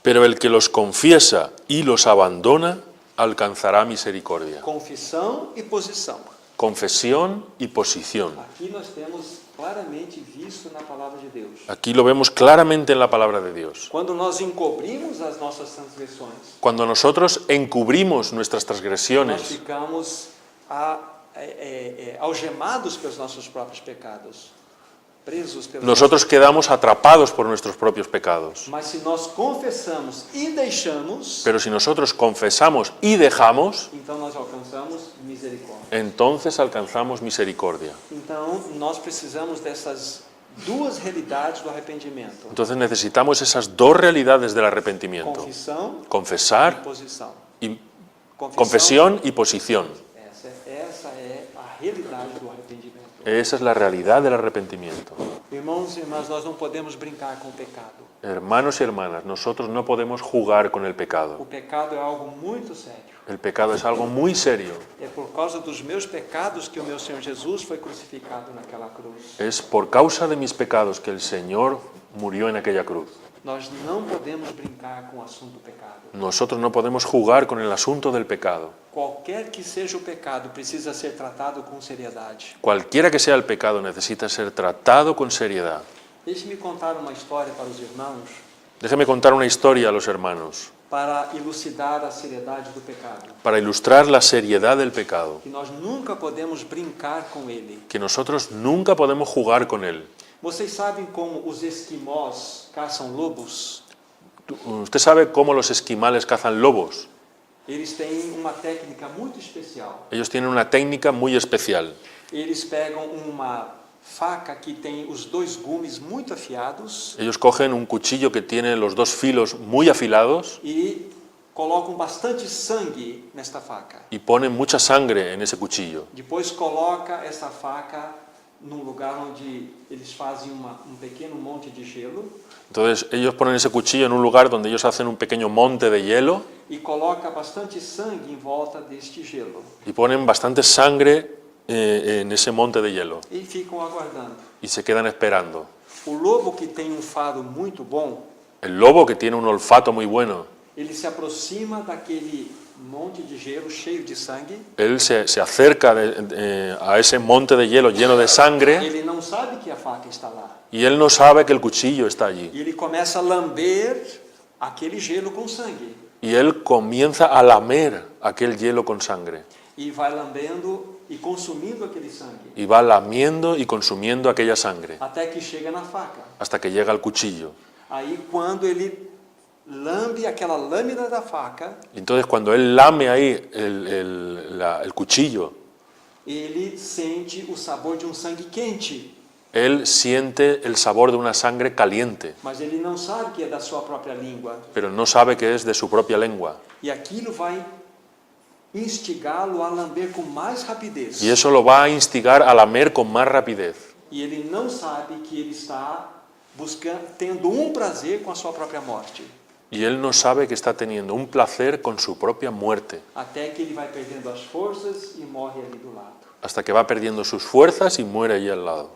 pero el que los confiesa y los abandona alcanzará misericordia. Confissão e posição. Confesión y posición. Aqui nós temos claramente visto na palavra de Deus. Aquí lo vemos claramente en la palabra de Dios. Quando nós encobrimos as nossas transgressões, Cuando nosotros encubrimos nuestras nós transgresiones, ficamos algemados pelos nossos próprios pecados, presos pelos nosotros quedamos atrapados por nuestros propios pecados. Mas se nós confessamos e deixamos, Pero si nosotros confesamos y dejamos, então nós alcançamos misericórdia. entonces alcanzamos misericordia. Então nós precisamos dessas duas realidades do arrependimento: Entonces necesitamos esas dos realidades del arrepentimiento. confissão e Confesar posição. y confesión y posición. Essa é a realidade do arrependimento. Esa es la realidad del arrepentimiento. Irmãos e irmãs, nós não podemos brincar com o pecado. Hermanos y hermanas, nosotros no podemos jugar con el O pecado. pecado é algo muito sério. El pecado es algo muy serio. É por causa dos meus pecados que o meu Senhor Jesus foi crucificado naquela cruz. Es por causa de mis pecados que el Señor murió en aquella cruz. Nós não podemos brincar com o assunto do pecado. Nosotros no podemos jugar con el asunto del pecado. Qualquer que seja o pecado, precisa ser tratado com seriedade. Cualquiera que sea el pecado necesita ser tratado con seriedad. Deixe-me contar uma história para os irmãos, Déjeme contar una historia a los hermanos para elucidar a seriedade do pecado. para ilustrar la seriedad del pecado, Que nós nunca podemos brincar com ele. que nosotros nunca podemos jugar con él. Vocês sabem como os esquimós caçam lobos? ¿Usted sabe cómo los esquimales cazan lobos? Eles têm uma técnica muito especial. Ellos tienen una técnica muy especial. Eles pegam uma faca que tem os dois gumes muito afiados Ellos cogen un cuchillo que tiene los dos filos muy afilados e colocam bastante sangue nesta faca. y ponen mucha sangre en ese cuchillo. Depois coloca essa faca num lugar onde eles fazem um pequeno monte de gelo Entonces ellos ponen ese cuchillo en un lugar donde ellos hacen un pequeño monte de hielo e coloca bastante sangue em volta deste gelo y ponen bastante sangre en ese monte de hielo e ficam aguardando. y se quedan esperando. O lobo que tem um faro muito bom, El lobo, que tiene un olfato muy bueno, ele se aproxima daquele monte de gelo cheio de sangue. él se acerca a ese monte de hielo lleno de sangre Ele não sabe que a faca está lá. y él no sabe que el cuchillo está allí. E ele começa a lamber aquele gelo com sangue. Y él comienza a lamer aquel hielo con sangre. E vai lambendo e consumindo aquele sangue. Y va lamiendo y consumiendo aquella sangre Até que chega na faca. hasta que llega al cuchillo. Aí quando ele lambe aquela lâmina da faca, Y entonces cuando él lame ahí el cuchillo, ele sente o sabor de um sangue quente. él siente el sabor de una sangre caliente, Mas ele não sabe que é da sua própria língua. pero no sabe que es de su propia lengua. E aquilo vai instigá-lo a lamber com mais rapidez. Y eso lo va a instigar a lamer con más rapidez. E ele não sabe que ele está tendo prazer com a sua própria morte. Y él no sabe que está teniendo un placer con su propia muerte, Até que ele vai perdendo as forças e morre ali do lado. hasta que va perdiendo sus fuerzas y muere allí al lado.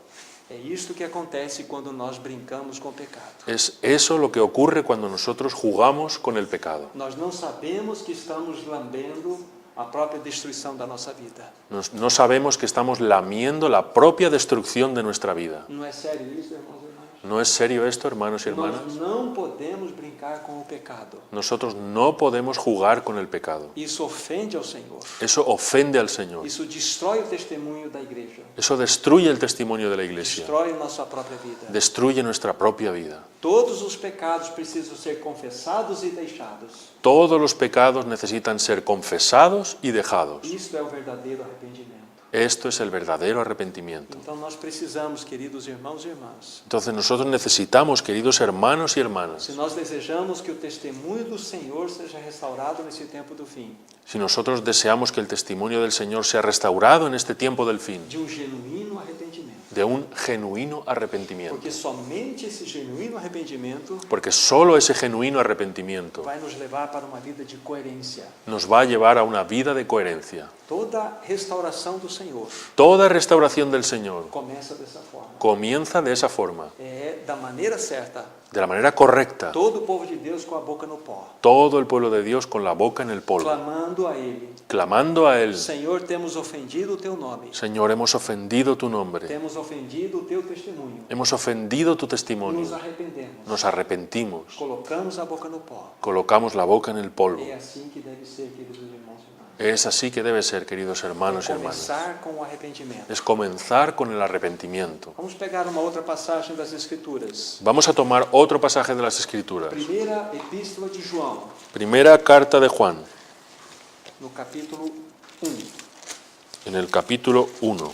É isto que acontece quando nós brincamos com o pecado. Es eso lo que ocurre cuando nosotros jugamos con el pecado. Nós não sabemos que estamos lambendo a própria destruição da nossa vida. No sabemos que estamos lamiendo la propia destrucción de nuestra vida. Não é sério isso, irmãos e irmãs? ¿No es serio esto, hermanos y hermanas? Nós não podemos brincar com o pecado. Nosotros no podemos jugar con el pecado. Isso ofende ao Senhor. Eso ofende al Señor. Isso destrói o testemunho da igreja. Eso destruye el testimonio de la Iglesia. Destrói nossa própria vida. Destruye nuestra propia vida. Todos os pecados precisam ser confessados e deixados. Todos los pecados necesitan ser confesados y dejados. Isto é o verdadeiro arrependimento. Esto es el verdadero arrepentimiento. Então nós precisamos, queridos irmãos e irmãs, Entonces nosotros necesitamos, queridos hermanos y se hermanas, nós desejamos que o testemunho do Senhor seja restaurado nesse tempo do fim, si nosotros deseamos que el testimonio del Señor sea restaurado en este tiempo del fin, de genuíno arrependimento. de un genuino arrepentimiento, Porque somente esse genuíno arrependimento porque solo ese genuino arrepentimiento vai nos levar para uma vida de coerência. nos va a llevar a una vida de coherencia. Toda restauração do Senhor Toda restauración del Señor começa dessa forma. comienza de esa forma, É da maneira certa. de la manera correcta. Todo o povo de Deus com a boca no pó, Todo el pueblo de Dios con la boca en el polvo, clamando a Ele: clamando a Él: Senhor, temos ofendido o Teu nome, Señor, hemos ofendido tu nombre, temos ofendido o Teu testemunho, hemos ofendido tu nos testimonio, arrependemos, nos arrepentimos, colocamos a boca no pó. colocamos la boca en el polvo. É assim que deve ser, queridos irmãos e irmãs. Es así que debe ser, queridos hermanos y hermanas. Começar com o arrependimento. Es comenzar con el arrepentimiento. Vamos pegar uma outra passagem das Escrituras. Vamos a tomar otro pasaje de las Escrituras. Primeira Epístola de João, Primera carta de Juan, no capítulo 1. en el capítulo 1.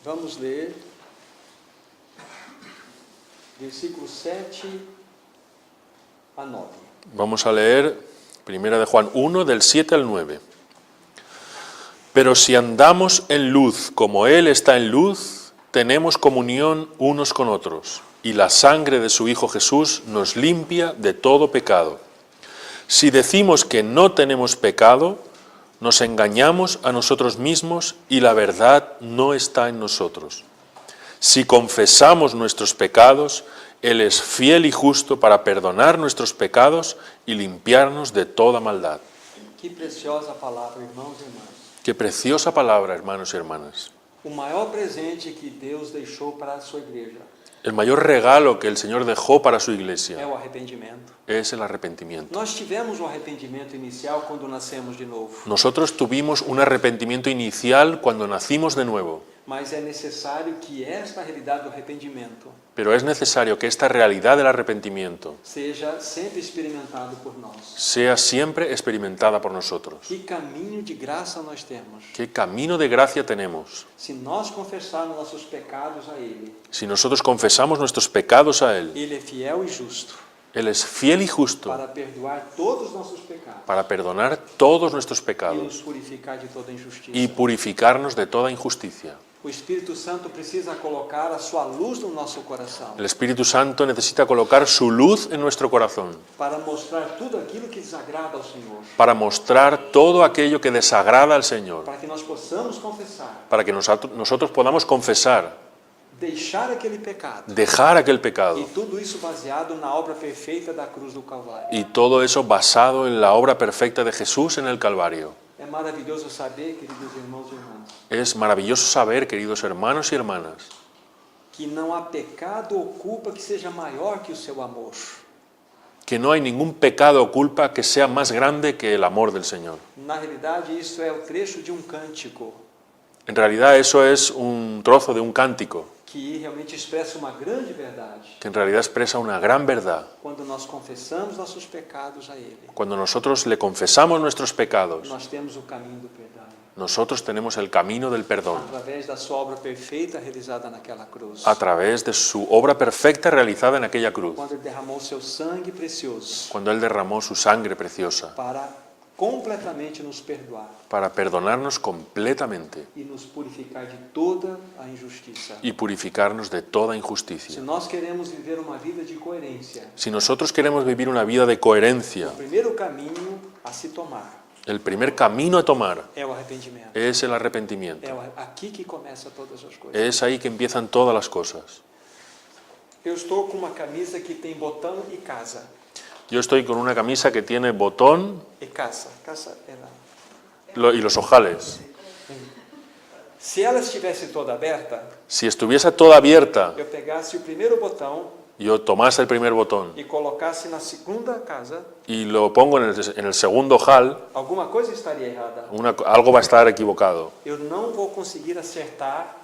Vamos ler versículos 7 a 9. Vamos a leer Primera de Juan 1, del 7 al 9. Pero si andamos en luz como Él está en luz, tenemos comunión unos con otros, y la sangre de su Hijo Jesús nos limpia de todo pecado. Si decimos que no tenemos pecado, nos engañamos a nosotros mismos y la verdad no está en nosotros. Si confesamos nuestros pecados, Él es fiel y justo para perdonar nuestros pecados y limpiarnos de toda maldad. Que preciosa palavra, irmãos e irmãs. Qué preciosa palabra, hermanos y hermanas. O maior presente que Deus deixou para a sua igreja El mayor regalo que el Señor dejó para su é iglesia o arrependimento. es el arrepentimiento. Nós tivemos um arrependimento inicial quando nascemos de novo, Nosotros tuvimos un arrepentimiento inicial cuando nacimos de nuevo, mas é necessário que esta realidade do arrependimento pero es necesario que esta realidad del arrepentimiento seja sempre experimentado por nós. sea siempre experimentada por nosotros. Que caminho de graça nós temos. ¿Qué camino de gracia tenemos? Se nós confessarmos nossos pecados a Ele, Si nosotros confesamos nuestros pecados a Él, Ele é fiel e justo Él es fiel y justo para perdoar todos os nossos pecados para perdonar todos nuestros e pecados nos purificar de toda injustiça. y purificarnos de toda injusticia. O Espírito Santo precisa colocar a sua luz no nosso coração El Espíritu Santo necesita colocar su luz en nuestro corazón para mostrar tudo aquilo que desagrada ao Senhor, para mostrar todo aquello que desagrada al Señor, para que nós possamos confessar para que nosotros podamos confesar deixar aquele pecado. dejar aquel pecado. E tudo isso baseado na obra perfeita da cruz do Calvário. Y todo eso basado en la obra perfecta de Jesús en el Calvario. É maravilhoso saber, queridos irmãos e irmãs, Es maravilloso saber, queridos hermanos y hermanas, que não há pecado ou culpa que seja maior que o seu amor. que no hay ningún pecado o culpa que sea más grande que el amor del Señor. Na realidade, isso é o trecho de um cântico En realidad eso es un trozo de un cántico que realmente expressa uma grande verdade. que en realidad expresa una gran verdad. Quando nós confessamos nossos pecados a Ele, Cuando nosotros le confesamos nuestros pecados, nós temos o caminho do perdão. nosotros tenemos el camino del perdón Através da sua obra perfeita realizada naquela cruz. a través de su obra perfecta realizada en aquella cruz, Quando Ele derramou seu sangue precioso cuando Él derramó su sangre preciosa para completamente nos perdoar para perdonarnos completamente e nos purificar de toda a injustiça. y purificarnos de toda Se injusticia. nós queremos viver uma vida de coerência, Si nosotros queremos vivir una vida de coherencia, o primeiro caminho a se tomar el primer camino a tomar é o arrependimento. es el arrepentimiento. Aqui que começa todas as coisas. Es ahí que empiezan todas las cosas. Eu estou com uma camisa que tem botão e casa. Yo estoy con una camisa que tiene botón E casa. Casa era. y los ojales. Se ela estivesse toda aberta, Si estuviese toda abierta, eu pegasse o primeiro botão yo tomase el primer botón e colocasse na segunda casa, y lo pongo en el segundo ojal, alguma coisa estaria errada. algo va a estar equivocado. Eu não vou conseguir acertar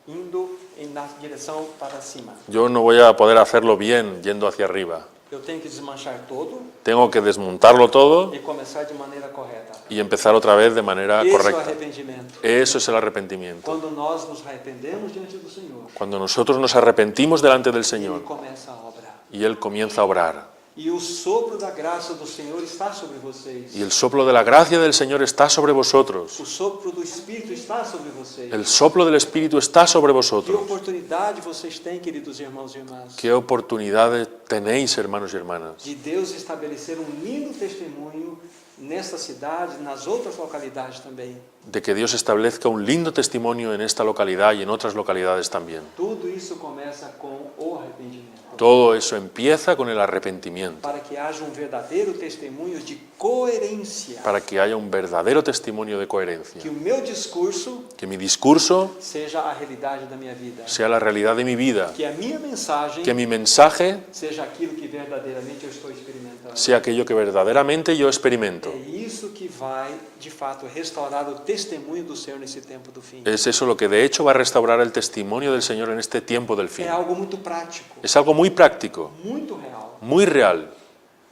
indo na direção para cima. Yo no voy a poder hacerlo bien yendo hacia arriba. Eu tenho que desmanchar todo Tengo que desmontarlo todo e começar de maneira correta. y empezar otra vez de manera Esse é o correcta. arrependimento. Eso es el arrepentimiento. Quando nós nos arrependemos diante do Senhor, Cuando nosotros nos arrepentimos delante del Ele Señor começa a obra. y Él comienza a obrar. E o sopro da graça do Senhor está sobre vocês. Y el soplo de la gracia del Señor está sobre vosotros. O sopro do Espírito está sobre vocês. El soplo del Espíritu está sobre Que vosotros. oportunidade vocês têm, queridos irmãos e irmãs, Qué oportunidades tenéis, hermanos y hermanas, de Deus estabelecer lindo testemunho nesta cidade, nas outras localidades também. de que Dios establezca un lindo testimonio en esta localidad y en otras localidades también. Tudo isso começa com o arrependimento. Todo eso empieza con el arrepentimiento, Para que haja verdadeiro testemunho de coerência. para que haya un verdadero testimonio de coherencia. Que o meu discurso Que mi discurso seja a realidade da minha vida. sea la realidad de mi vida, Que a minha mensagem que mi mensaje seja aquilo que verdadeiramente eu estou experimentando. sea aquello que verdaderamente yo experimento. É isso que vai, de fato, restaurar o testemunho do Senhor nesse tempo do fim. Es eso lo que de hecho va a restaurar el testimonio del Señor en este tiempo del fin. É algo muito prático, Es algo muy práctico, muito real. muy real,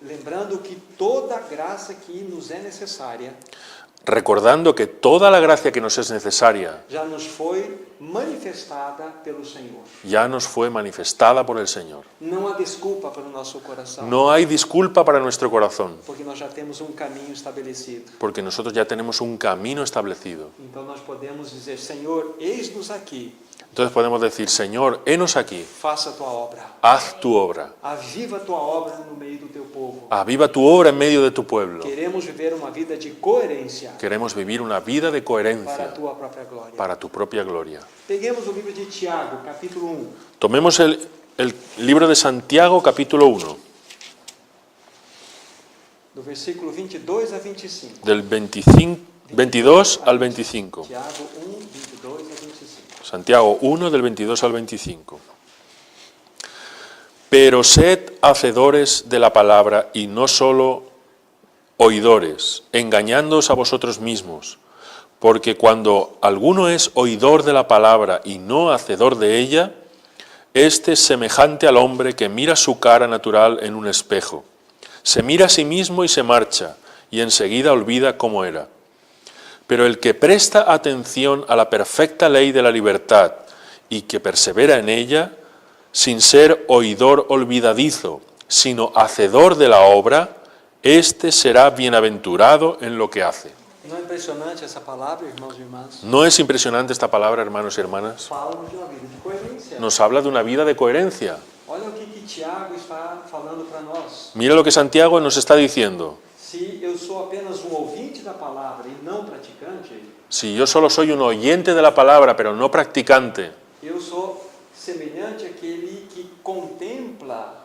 Lembrando que toda a graça que nos é necessária recordando que toda la gracia que nos es necesaria já nos foi manifestada pelo Senhor. ya nos fue manifestada por el Señor. Não há desculpa para o nosso coração, No hay disculpa para nuestro corazón, porque nós já temos um caminho estabelecido. porque nosotros ya tenemos un camino establecido. Então nós podemos dizer: Senhor, eis-nos aqui, Entonces podemos decir, Señor, henos aquí, faça a tua obra, haz tu obra, aviva a tua obra no meio do teu povo. aviva tu obra en medio de tu pueblo. Queremos viver uma vida de coerência Queremos vivir una vida de para a coherencia tua própria glória. para tu propia gloria. Peguemos o livro de Tiago, capítulo 1, Tomemos el libro de Santiago, capítulo 1, do versículo 22 a 25. del 22 al 25. Tiago 1, 22 a 25. Santiago 1, del 22 al 25. Pero sed hacedores de la palabra y no solo oidores, engañándoos a vosotros mismos, porque cuando alguno es oidor de la palabra y no hacedor de ella, éste es semejante al hombre que mira su cara natural en un espejo. Se mira a sí mismo y se marcha, y enseguida olvida cómo era. Pero el que presta atención a la perfecta ley de la libertad y que persevera en ella, sin ser oidor olvidadizo, sino hacedor de la obra, éste será bienaventurado en lo que hace. Não é impressionante essa palavra, irmãos e irmãs? ¿No es impresionante esta palabra, hermanos y hermanas? Fala-nos de uma vida de coerência. Nos habla de una vida de coherencia. Olha o que Tiago está falando para nós. Mira lo que Santiago nos está diciendo. Se eu sou apenas ouvinte da palavra e não praticante, Si yo solo soy un oyente de la palabra, pero no practicante, eu sou contempla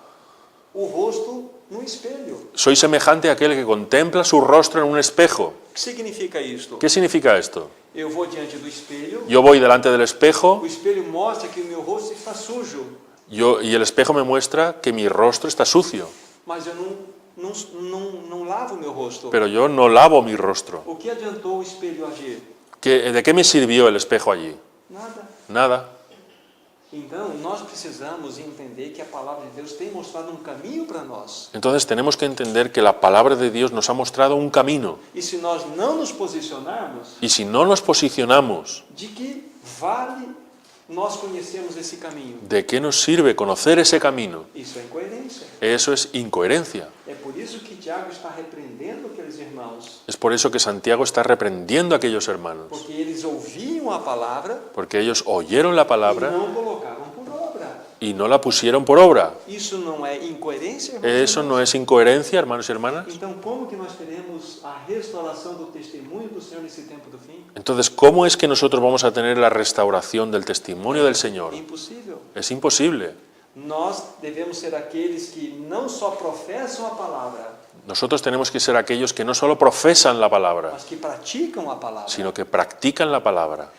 o rosto no espelho. Soy semejante a aquel que contempla su rostro en un espejo. O que significa isto? ¿Qué significa esto? Eu vou diante do espelho, Yo voy delante del espejo o espelho mostra que o meu rosto está sujo, y el espejo me muestra que mi rostro está sucio, mas eu não lavo o meu rosto. pero yo no lavo mi rostro. O que adiantou o espelho agir? ¿De qué me sirvió el espejo allí? Nada. Nada. Então, nós precisamos entender que a palavra de Deus tem mostrado um caminho para nós. Entonces tenemos que entender que la palabra de Dios nos ha mostrado un camino. E se nós não nos posicionarmos, Y si no nos posicionamos, de que vale nós conhecermos esse caminho? ¿de qué nos sirve conocer ese camino? Isso é incoerência. Eso es incoherencia. É por isso que Tiago está repreendendo aqueles irmãos, Es por eso que Santiago está reprendiendo a aquellos hermanos, porque eles ouviam a palavra porque ellos oyeron la e palabra não colocaram por obra. y no la pusieron por obra. Isso não é incoerência, irmãos? Eso no es incoherencia, hermanos y hermanas. Então, como que nós teremos a restauração do testemunho do Senhor nesse tempo do fim? Entonces, ¿cómo es que nosotros vamos a tener la restauración del testimonio del Señor? Impossível. Es imposible. Nós devemos ser aqueles que não só professam a palavra, Nosotros tenemos que ser aquellos que no solo profesan la palabra, mas que praticam a palavra. sino que practican la palabra.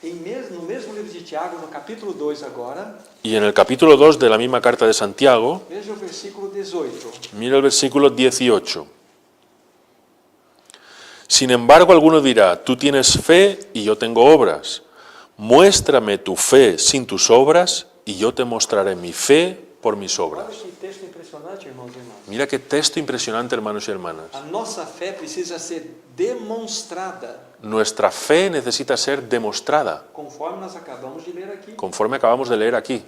No mesmo livro de Tiago, no capítulo 2 agora, Y en el capítulo 2 de la misma carta de Santiago, veja o versículo 18. mira el versículo 18. Sin embargo, alguno dirá, tú tienes fe y yo tengo obras. Muéstrame tu fe sin tus obras y yo te mostraré mi fe por mis obras. Olha que texto impressionante, irmãos e irmãs. Mira qué texto impresionante, hermanos y hermanas. A nossa fé precisa ser demonstrada, Nuestra fe necesita ser demostrada, conforme nós acabamos de ler aqui. conforme acabamos de leer aquí.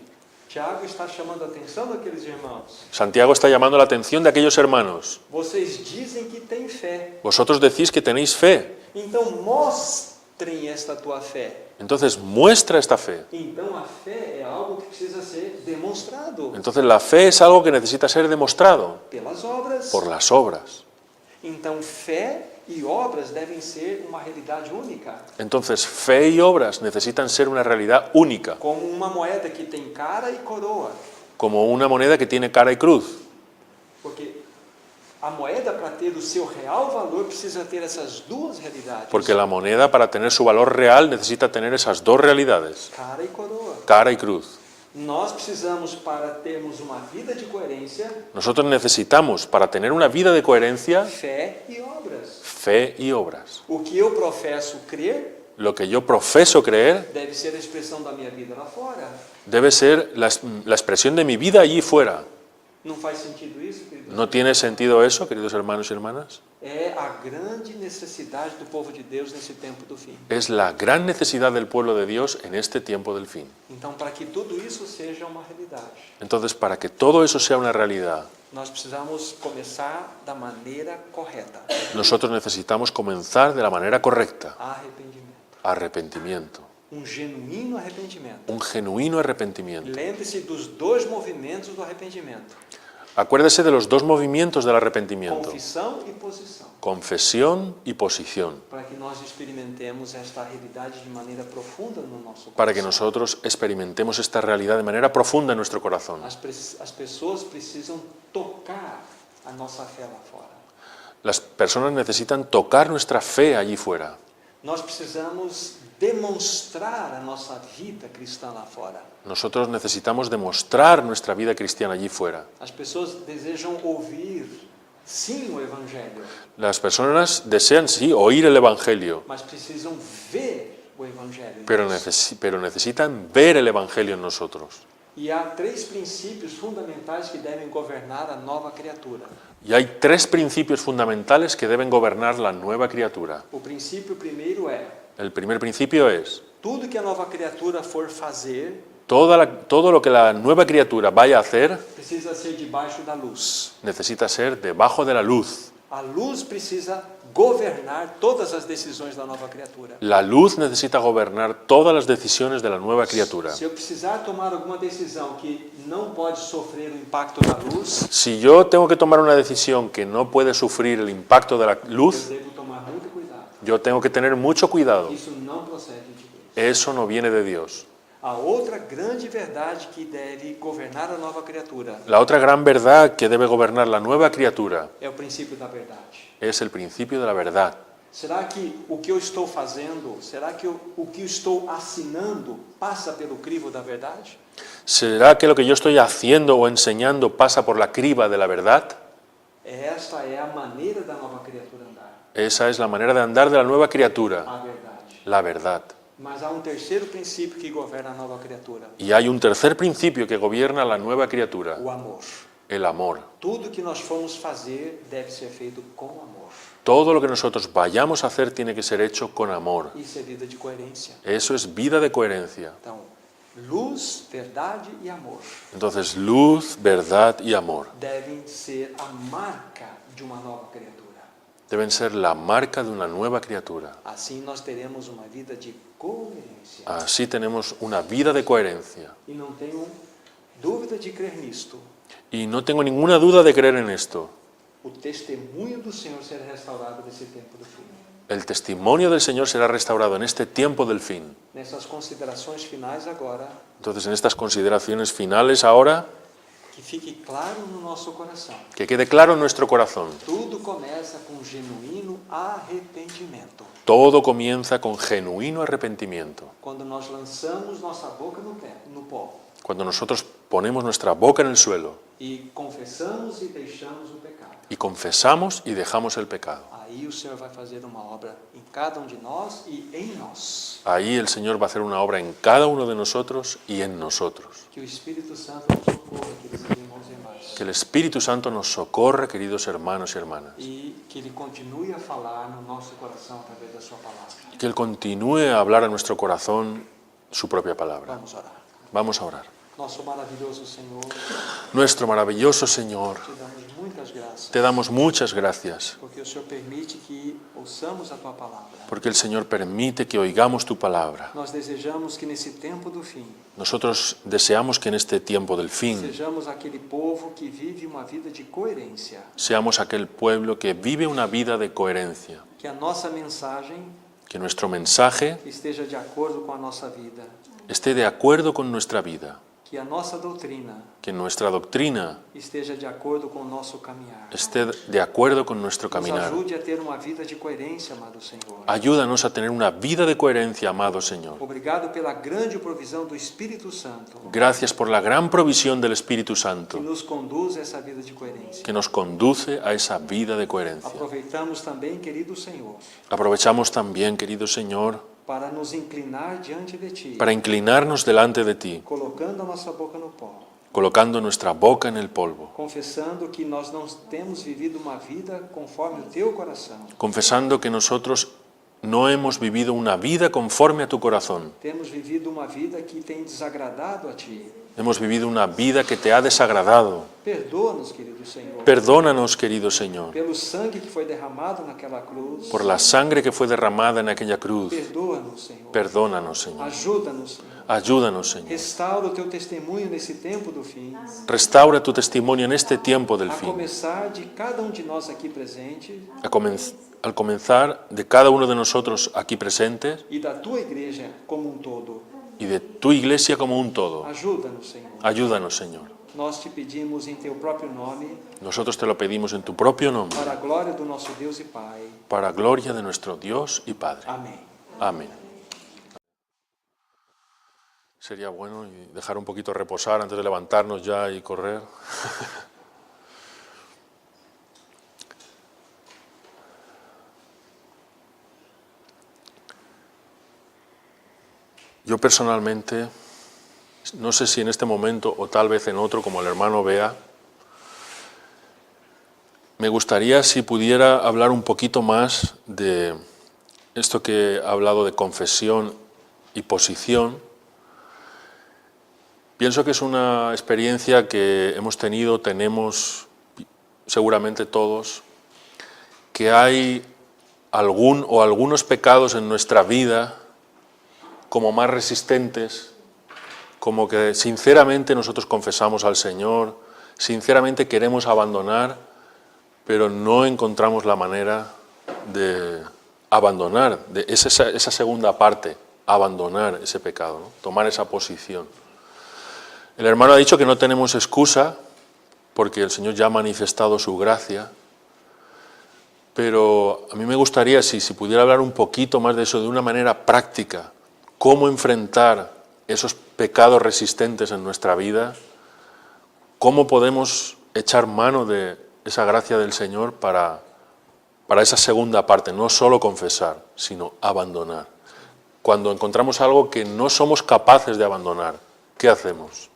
Tiago está chamando a atenção daqueles irmãos. Santiago está llamando la atención de aquellos hermanos. Vocês dizem que têm fé, Vosotros decís que tenéis fe, então mostrem esta tua fé. entonces muestra esta fe. Então a fé é algo que precisa ser demonstrado Entonces la fe es algo que necesita ser demostrado pelas obras. por las obras. Então fé e obras devem ser uma realidade única, Entonces fe y obras necesitan ser una realidad única, como uma moeda que tem cara e coroa, como una moneda que tiene cara y cruz. porque a moeda, para ter o seu real valor, precisa ter essas duas realidades, Porque la moneda, para tener su valor real, necesita tener esas dos realidades, cara e coroa. cara y cruz. Nós precisamos, para termos uma vida de coerência, Nosotros necesitamos, para tener una vida de coherencia, fé e obras. fe y obras. O que eu professo crer Lo que yo profeso creer deve ser a expressão da minha vida lá fora. debe ser la expresión de mi vida allí fuera. Não faz sentido isso, queridos? ¿No tiene sentido eso, queridos hermanos y hermanas? É a grande necessidade do povo de Deus nesse tempo do fim. Es la gran necesidad del pueblo de Dios en este tiempo del fin. Então, para que tudo isso seja uma realidade, Entonces, para que todo eso sea una realidad, nós precisamos começar da maneira correta. nosotros necesitamos comenzar de la manera correcta, Arrependimento. arrepentimiento, Genuíno arrependimento. un genuino arrepentimiento. Lembre-se dos dois movimentos do arrependimento: Acuérdese de los dos movimientos del arrepentimiento, confissão e posição, confesión y posición, para que nós experimentemos esta realidade de maneira profunda no nosso coração. para que nosotros experimentemos esta realidad de manera profunda en nuestro corazón. As pessoas precisam tocar a nossa fé lá fora. Las personas necesitan tocar nuestra fe allí fuera. Nós precisamos demonstrar a nossa vida cristã lá fora. Nosotros necesitamos demostrar nuestra vida cristiana allí fuera. As pessoas desejam ouvir, sim, o Evangelho, Las personas desean, sí, oír el Evangelio, mas precisam ver o Evangelho. em pero, nós. pero necesitan ver el Evangelio en nosotros. E há três princípios fundamentais que devem governar a nova criatura. Y hay tres principios fundamentales que deben gobernar la nueva criatura. O princípio primeiro é: El primer principio es, tudo que a nova criatura for fazer todo lo que la nueva criatura vaya a hacer precisa ser debaixo da luz. necesita ser debajo de la luz. A luz precisa governar todas as decisões da nova criatura. La luz necesita gobernar todas las decisiones de la nueva criatura. Se eu precisar tomar alguma decisão que não pode sofrer o impacto da luz, Si yo tengo que tomar una decisión que no puede sufrir el impacto de la eu luz, devo tomar muito cuidado. yo tengo que tener mucho cuidado. Isso não procede de Deus. Eso no viene de Dios. A outra grande verdade que deve governar a nova criatura La otra gran verdad que debe gobernar la nueva criatura é o princípio da verdade. es el principio de la verdad. Será que o que eu estou fazendo, será que o que eu estou assinando passa pelo crivo da verdade? ¿Será que lo que yo estoy haciendo o enseñando pasa por la criba de la verdad? Esta é a maneira da nova criatura andar, Esa es la manera de andar de la nueva criatura, a verdade. la verdad. Mas há um terceiro princípio que governa a nova criatura, Y hay un tercer principio que gobierna la nueva criatura, o amor. el amor. Tudo que nós formos fazer deve ser feito com amor. Todo lo que nosotros vayamos a hacer tiene que ser hecho con amor. Isso é vida de coerência. Eso es vida de coherencia. Então, luz, verdade e amor Entonces, luz, verdad y amor devem ser a marca de uma nova criatura. deben ser la marca de una nueva criatura. Assim nós teremos uma vida de coerência. Así tenemos una vida de coherencia. E não tenho dúvida de crer nisto. Y no tengo ninguna duda de creer en esto. O testemunho do Senhor será restaurado nesse tempo do fim. El testimonio del Señor será restaurado en este tiempo del fin. Nessas considerações finais agora, Entonces, en estas consideraciones finales ahora, que fique claro no nosso coração. que quede claro en nuestro corazón. Tudo começa com genuíno arrependimento. Todo comienza con genuino arrepentimiento. Quando nós lançamos nossa boca no pó Cuando nosotros ponemos nuestra boca en el suelo e confessamos e deixamos o pecado. y confesamos y dejamos el pecado. Aí o Senhor vai fazer uma obra em cada um de nós e em nós. Ahí el Señor va a hacer una obra en cada uno de nosotros y en nosotros. Que o Espírito Santo nos socorra, queridos irmãos e irmãs. Que el Espíritu Santo nos socorra, queridos hermanos y hermanas. E que Ele continue a falar no nosso coração através da Sua palavra. Y que Él continúe a hablar a nuestro corazón su propia palabra. Vamos orar. Vamos a orar. Nosso maravilhoso Senhor, Nuestro maravilloso Señor, te damos muitas graças, te damos muchas gracias, porque o Senhor permite que ouçamos a Tua palavra. porque el Señor permite que oigamos tu palabra. Nós desejamos que nesse tempo do fim, Nosotros deseamos que en este tiempo del fin sejamos aquele povo que vive uma vida de coerência, seamos aquel pueblo que vive una vida de coherencia, que a nossa mensagem que nuestro mensaje esteja de acordo com a nossa vida, esté de acuerdo con nuestra vida, que a nossa doutrina que nuestra doctrina esteja de acordo com o nosso caminhar. esté de acuerdo con nuestro Nos caminar. ajude a ter uma vida de coerência, amado Senhor. Ayúdanos a tener una vida de coherencia, amado Señor. Obrigado pela grande provisão do Espírito Santo, Gracias por la gran provisión del Espíritu que Santo nos conduz a essa vida de coerência. que nos conduce a esa vida de coherencia. Aproveitamos também, querido Senhor, Aprovechamos también, querido Señor, para nos inclinar diante de Ti, para inclinarnos delante de ti, colocando a nossa boca no pó, colocando nuestra boca en el polvo, confessando que nós não temos vivido uma vida conforme o Teu coração. confesando que nosotros no hemos vivido una vida conforme a tu corazón. Temos vivido uma vida que tem desagradado a Ti. Hemos vivido una vida que te ha desagradado. Perdoa-nos, querido Senhor, Perdónanos, querido Señor, pelo sangue que foi derramado naquela cruz. por la sangre que fue derramada en aquella cruz. Perdoa-nos, Senhor. Perdónanos, Señor. Ajuda-nos, Senhor. Ayúdanos, Señor. Restaura o Teu testemunho nesse tempo do fim. Restaura tu testimonio en este tiempo del A fin. começar de cada um de nós aqui presente Al comenzar de cada uno de nosotros aquí presentes e da Tua igreja como um todo. y de tu iglesia como un todo. Ajuda-nos, Senhor. Ayúdanos, Señor. Nós te pedimos em Teu próprio nome, Nosotros te lo pedimos en tu propio nombre, para a glória do nosso Deus e Pai. para gloria de nuestro Dios y Padre. Amém. Amén. Sería bueno dejar un poquito reposar antes de levantarnos ya y correr. Yo personalmente, no sé si en este momento o tal vez en otro, como el hermano vea, me gustaría si pudiera hablar un poquito más de esto que he hablado de confesión y posición. Pienso que es una experiencia que hemos tenido, tenemos seguramente todos, que hay algún o algunos pecados en nuestra vida como más resistentes, como que sinceramente nosotros confesamos al Señor, sinceramente queremos abandonar, pero no encontramos la manera de abandonar, esa segunda parte abandonar ese pecado, ¿no? Tomar esa posición. El hermano ha dicho que no tenemos excusa porque el Señor ya ha manifestado su gracia, pero a mí me gustaría, si pudiera hablar un poquito más de eso, de una manera práctica, cómo enfrentar esos pecados resistentes en nuestra vida, cómo podemos echar mano de esa gracia del Señor para esa segunda parte, no solo confesar, sino abandonar. Cuando encontramos algo que no somos capaces de abandonar, ¿qué hacemos?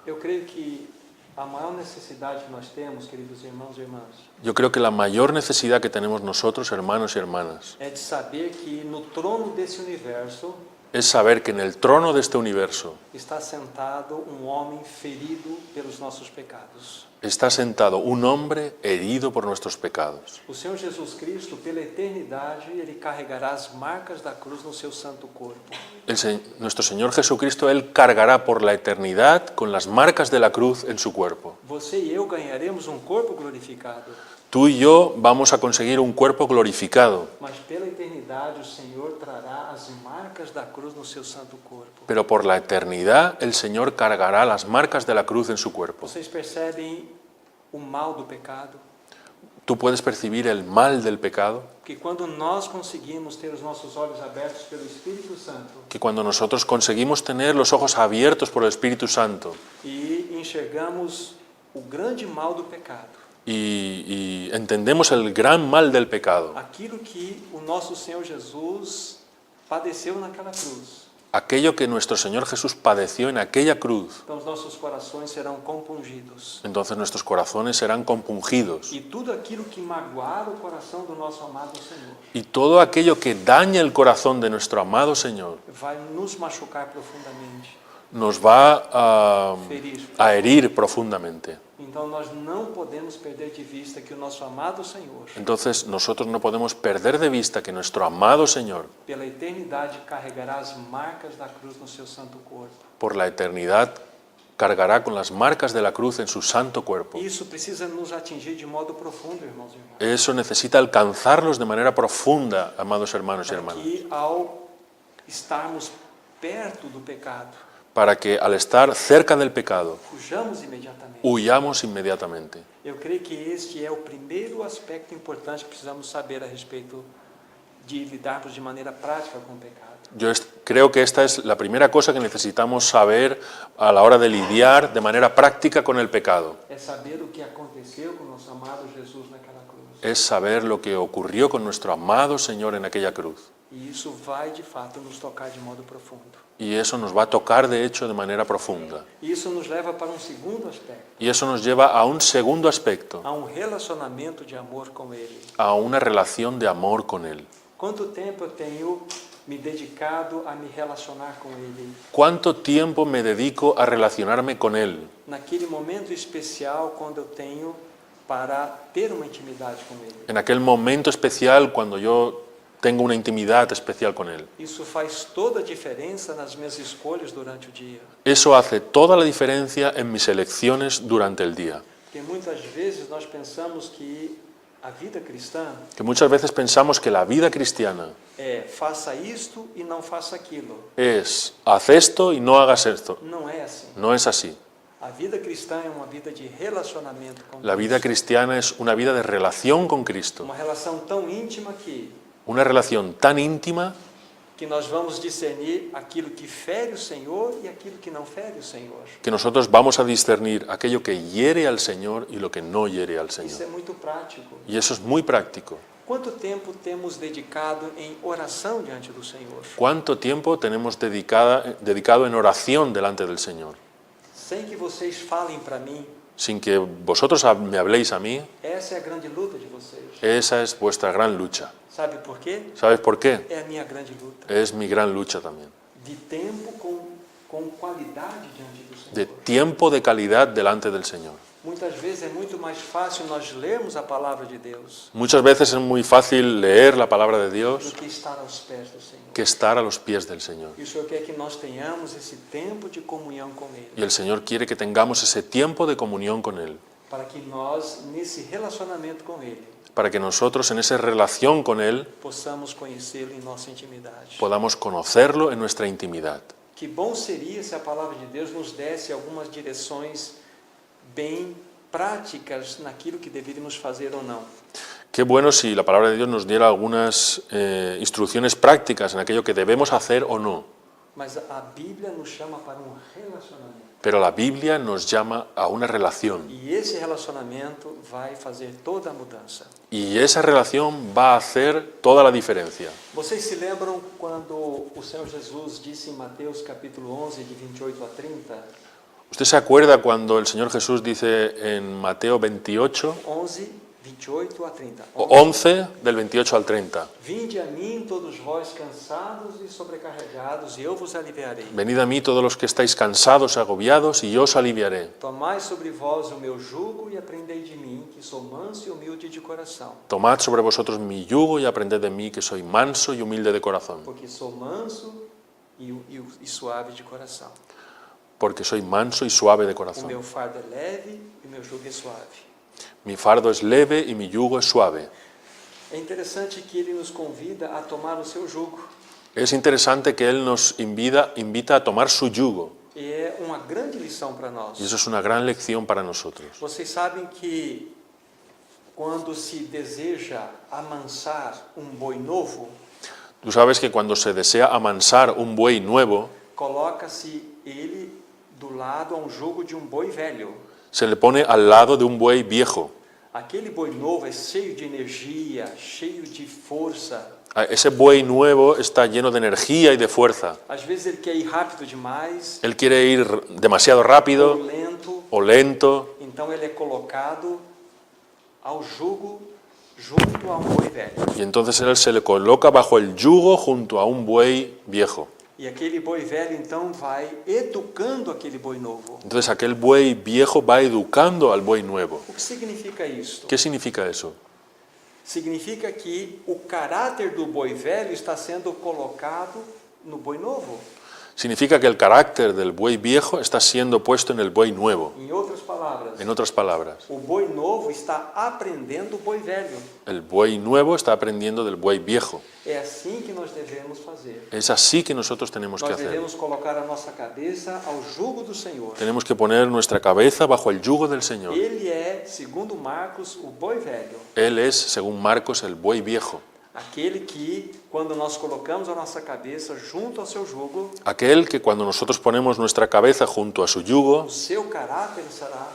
Eu creio que a maior necessidade que nós temos, queridos irmãos e irmãs, Yo creo que la mayor necesidad que tenemos nosotros, hermanos y hermanas, é de saber que no trono desse universo es saber que en el trono de este universo está sentado homem ferido pelos nossos pecados. está sentado un hombre herido por nuestros pecados. O Senhor Jesus Cristo, pela eternidade, Ele carregará as marcas da cruz no seu santo corpo. Nuestro Señor Jesucristo, Él cargará por la eternidad con las marcas de la cruz en su cuerpo. Você e eu ganharemos corpo glorificado. Tú y yo vamos a conseguir un cuerpo glorificado, Mas pela eternidade o Senhor trará as marcas da cruz no seu santo corpo. pero por la eternidad el Señor cargará las marcas de la cruz en su cuerpo. Vocês percebem o mal do pecado? Tú puedes percibir el mal del pecado, Que quando nós conseguimos ter os nossos olhos abertos pelo Espírito Santo que cuando nosotros conseguimos tener los ojos abiertos por el Espíritu Santo e enxergamos o grande mal do pecado, y entendemos el gran mal del pecado, aquilo que o nosso Senhor Jesus padeceu naquela cruz, aquello que nuestro Señor Jesús padeció en aquella cruz, então os nossos corações serão compungidos. entonces nuestros corazones serán compungidos. E tudo aquilo que magoar o coração do nosso amado Senhor Y todo aquello que daña el corazón de nuestro amado Señor vai nos machucar profundamente, nos va ferir. a herir profundamente. Então nós não podemos perder de vista que o nosso amado Senhor, Entonces nosotros no podemos perder de vista que nuestro amado Señor, pela eternidade, carregará as marcas da cruz no seu santo corpo. por la eternidad, cargará con las marcas de la cruz en su santo cuerpo. Isso precisa nos atingir de modo profundo, irmãos e irmãs. Eso necesita alcanzarlos de manera profunda, amados hermanos y Para hermanas, que ao estarmos perto do pecado, para que al estar cerca del pecado, fujamos imediatamente. huyamos inmediatamente. Eu creio que este é o primeiro aspecto importante que precisamos saber a respeito de lidarmos de maneira prática com o pecado. Creo que esta es la primera cosa que necesitamos saber a la hora de lidiar de manera práctica con el pecado. É saber o que aconteceu com o nosso amado Jesus naquela cruz. Es saber lo que ocurrió con nuestro amado Señor en aquella cruz. E isso vai, de fato, nos tocar de modo profundo. Y eso nos va a tocar, de hecho, de manera profunda. E isso nos leva para segundo aspecto, Y eso nos lleva a un segundo aspecto, a relacionamento de amor com Ele. a una relación de amor con Él. Quanto tempo eu tenho me dedicado a me relacionar com Ele? ¿Cuánto tiempo me dedico a relacionarme con Él? Naquele momento especial, quando eu tenho para ter uma intimidade com Ele. En aquel momento especial cuando yo tengo una intimidad especial con Él. Isso faz toda a diferença nas minhas escolhas durante o dia. Eso hace toda la diferencia en mis elecciones durante el día. Porque muitas vezes nós pensamos que a vida cristã Que muchas veces pensamos que la vida cristiana é faça isto e não faça aquilo. es haz esto y no hagas esto. Não é assim. No es así. A vida cristã é uma vida de relacionamento com La vida Deus. cristiana es una vida de relación con Cristo. Uma relação tão íntima Una relación tan íntima que nós vamos discernir aquilo que fere o Senhor e aquilo que não fere o Senhor. que nosotros vamos a discernir aquello que hiere al Señor y lo que no hiere al Isso Señor. é muito prático. Y eso es muy práctico. Quanto tempo temos dedicado em oração diante do Senhor? ¿Cuánto tiempo tenemos dedicado en oración delante del Señor? Sem que vocês falem para mim, Sin que vosotros me habléis a mí, essa é a grande luta de vocês. esa es vuestra gran lucha. Sabe por quê? ¿Sabes por qué? É a minha grande luta. Es mi gran lucha también. De tempo com qualidade diante do Senhor. De tiempo de calidad delante del Señor. Muitas vezes é muito mais fácil nós lermos a palavra de Deus Muchas veces es muy fácil leer la palabra de Dios do que estar aos pés do Senhor. que estar a los pies del Señor. E o Senhor quer que nós tenhamos esse tempo de comunhão com Ele. Y el Señor quiere que tengamos ese tiempo de comunión con Él. para que nós, nesse relacionamento com Ele, para que nosotros en esa relación con Él possamos conhecê-lo em nossa intimidade. podamos conocerlo en nuestra intimidad. Que bom seria se a palavra de Deus nos desse algumas direções bem práticas naquilo que deveríamos fazer ou não. Qué bueno si la palabra de Dios nos diera algunas instrucciones prácticas en aquello que debemos hacer o no. Mas a Bíblia nos chama para um relacionamento. Pero la Biblia nos llama a una relación. E esse relacionamento vai fazer toda a mudança. Y esa relación va a hacer toda la diferencia. Vocês se lembram quando o Senhor Jesus disse em Mateus capítulo 11, de 28 a 30? ¿Usted se acuerda cuando el Señor Jesús dice en Mateo 28, 11, 28 a 30. 11 del 28 al 30? Vinde a mim todos vós cansados e sobrecarregados, e eu vos aliviarei. Venid a mí todos los que estáis cansados y agobiados, y yo os aliviaré. Tomai sobre vós o meu jugo e aprendei de mim, que sou manso e humilde de coração. Tomad sobre vosotros mi yugo y aprended de mí, que soy manso y humilde de corazón. Porque sou manso e suave de coração. Porque soy manso y suave de O corazón. meu fardo é leve e o meu jugo é suave. Mi fardo es leve y mi yugo es suave. É interessante que ele nos convida a tomar o seu jugo. Es interesante que Él nos invita a tomar su yugo. E é uma grande lição para nós. Y eso es una gran lección para nosotros. Vocês sabem que quando se deseja amansar um boi novo, Tú sabes que cuando se desea amansar un buey nuevo, coloca-se ele do lado a um jugo de um boi velho. se le pone al lado de un buey viejo. Aquele boi novo é cheio de energia, cheio de força. Ese buey nuevo está lleno de energía y de fuerza. Às vezes ele quer ir rápido demais, Él quiere ir demasiado rápido ou lento, o lento, então ele é colocado ao jugo junto a um boi velho. y entonces Él se le coloca bajo el yugo junto a un buey viejo. E aquele boi velho então vai educando aquele boi novo. Entonces aquel buey viejo va educando al buey nuevo. O que significa isso? ¿Qué significa eso? Significa que o caráter do boi velho está sendo colocado no boi novo. Significa que el carácter del buey viejo está siendo puesto en el buey nuevo. Em outras palavras, En otras palabras, o boi novo está aprendendo o boi velho. el buey nuevo está aprendiendo del buey viejo. É assim que nós devemos fazer. Es así que nosotros tenemos que Nós hacer. devemos colocar a nossa cabeça ao jugo do Senhor. Tenemos que poner nuestra cabeza bajo el yugo del Señor. Ele é, segundo Marcos, o boi velho. Él es, según Marcos, el buey viejo. Aquele que, quando nós colocamos a nossa cabeça junto ao seu jugo, Aquel que cuando nosotros ponemos nuestra cabeza junto a su yugo, o seu caráter será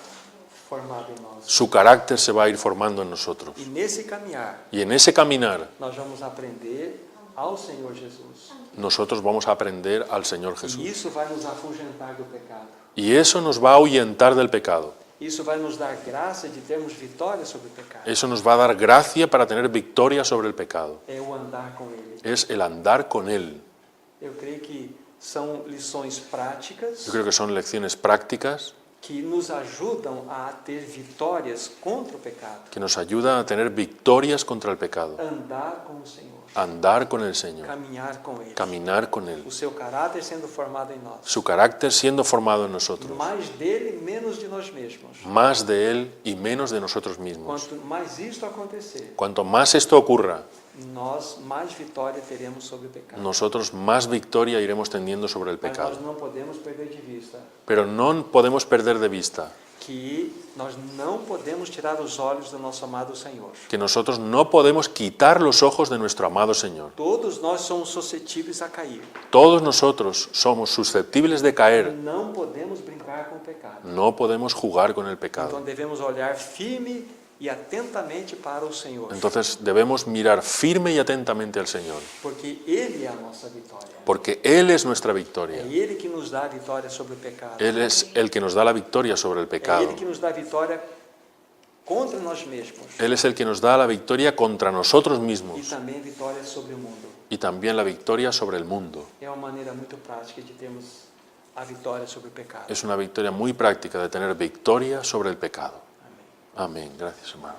formado em nós. su carácter se va a ir formando en nosotros. E nesse caminhar, Y en ese caminar, nós vamos aprender ao Senhor Jesus. nosotros vamos a aprender al Señor E Jesús. isso vai nos afugentar do pecado. Y eso nos va a ahuyentar del pecado. Isso vai nos dar graça de termos vitória sobre o pecado. Eso nos va a dar gracia para tener victoria sobre el pecado. É o andar com Ele. Es el andar con Él. Eu creio que são lições práticas Yo creo que son lecciones prácticas que nos ajudam a ter vitórias contra o pecado. que nos ayudan a tener victorias contra el pecado. Andar com o Senhor. Andar con el Señor. Caminhar com Ele. Caminar con Él. O seu caráter sendo formado em nós. Su carácter siendo formado en nosotros. Mais dele, menos de nós mesmos. Más de Él y menos de nosotros mismos. Quanto mais isto acontecer, Cuanto más esto ocurra, nós mais vitória teremos sobre o pecado. nosotros más victoria iremos teniendo sobre el Mas pecado. nós não podemos perder de vista Pero no podemos perder de vista que nós não podemos tirar os olhos do nosso amado Senhor. que nosotros no podemos quitar los ojos de nuestro amado Señor. Todos nós somos suscetíveis a cair. Todos nosotros somos susceptibles de caer. Não podemos brincar com o pecado. No podemos jugar con el Então pecado. devemos olhar firme e atentamente para o Senhor, Entonces debemos mirar firme y atentamente al Señor, porque Ele é a nossa vitória. porque Él es nuestra É victoria. Ele que nos dá a vitória sobre o pecado. Él es el que nos da la victoria sobre el É pecado. Ele que nos dá a vitória contra nós mesmos Él es el que nos da la victoria contra nosotros e mismos também vitória sobre o mundo. y también la victoria sobre el mundo. É uma maneira muito prática de termos a vitória sobre o pecado. Es una victoria muy práctica de tener victoria sobre el pecado. Amém. Amén. Gracias, hermano.